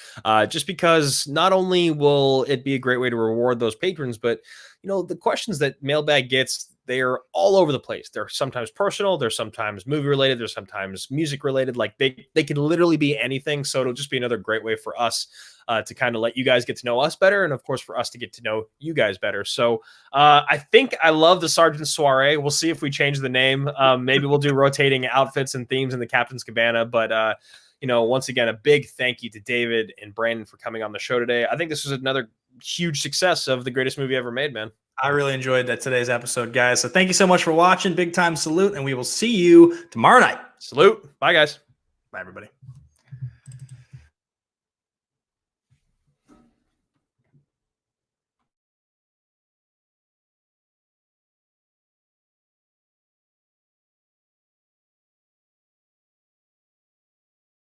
just because not only will it be a great way to reward those patrons, but the questions that mailbag gets, they are all over the place. They're sometimes personal, they're sometimes movie related, they're sometimes music related. Like they can literally be anything. So it'll just be another great way for us to kind of let you guys get to know us better, and of course for us to get to know you guys better. So I think I love the Sergeant Soiree. We'll see if we change the name. Maybe we'll do rotating outfits and themes in the Captain's Cabana. But once again, a big thank you to David and Brandon for coming on the show today. I think this was another huge success of the greatest movie ever made, man. I really enjoyed today's episode, guys. So thank you so much for watching. Big time salute, and we will see you tomorrow night. Salute. Bye, guys. Bye, everybody.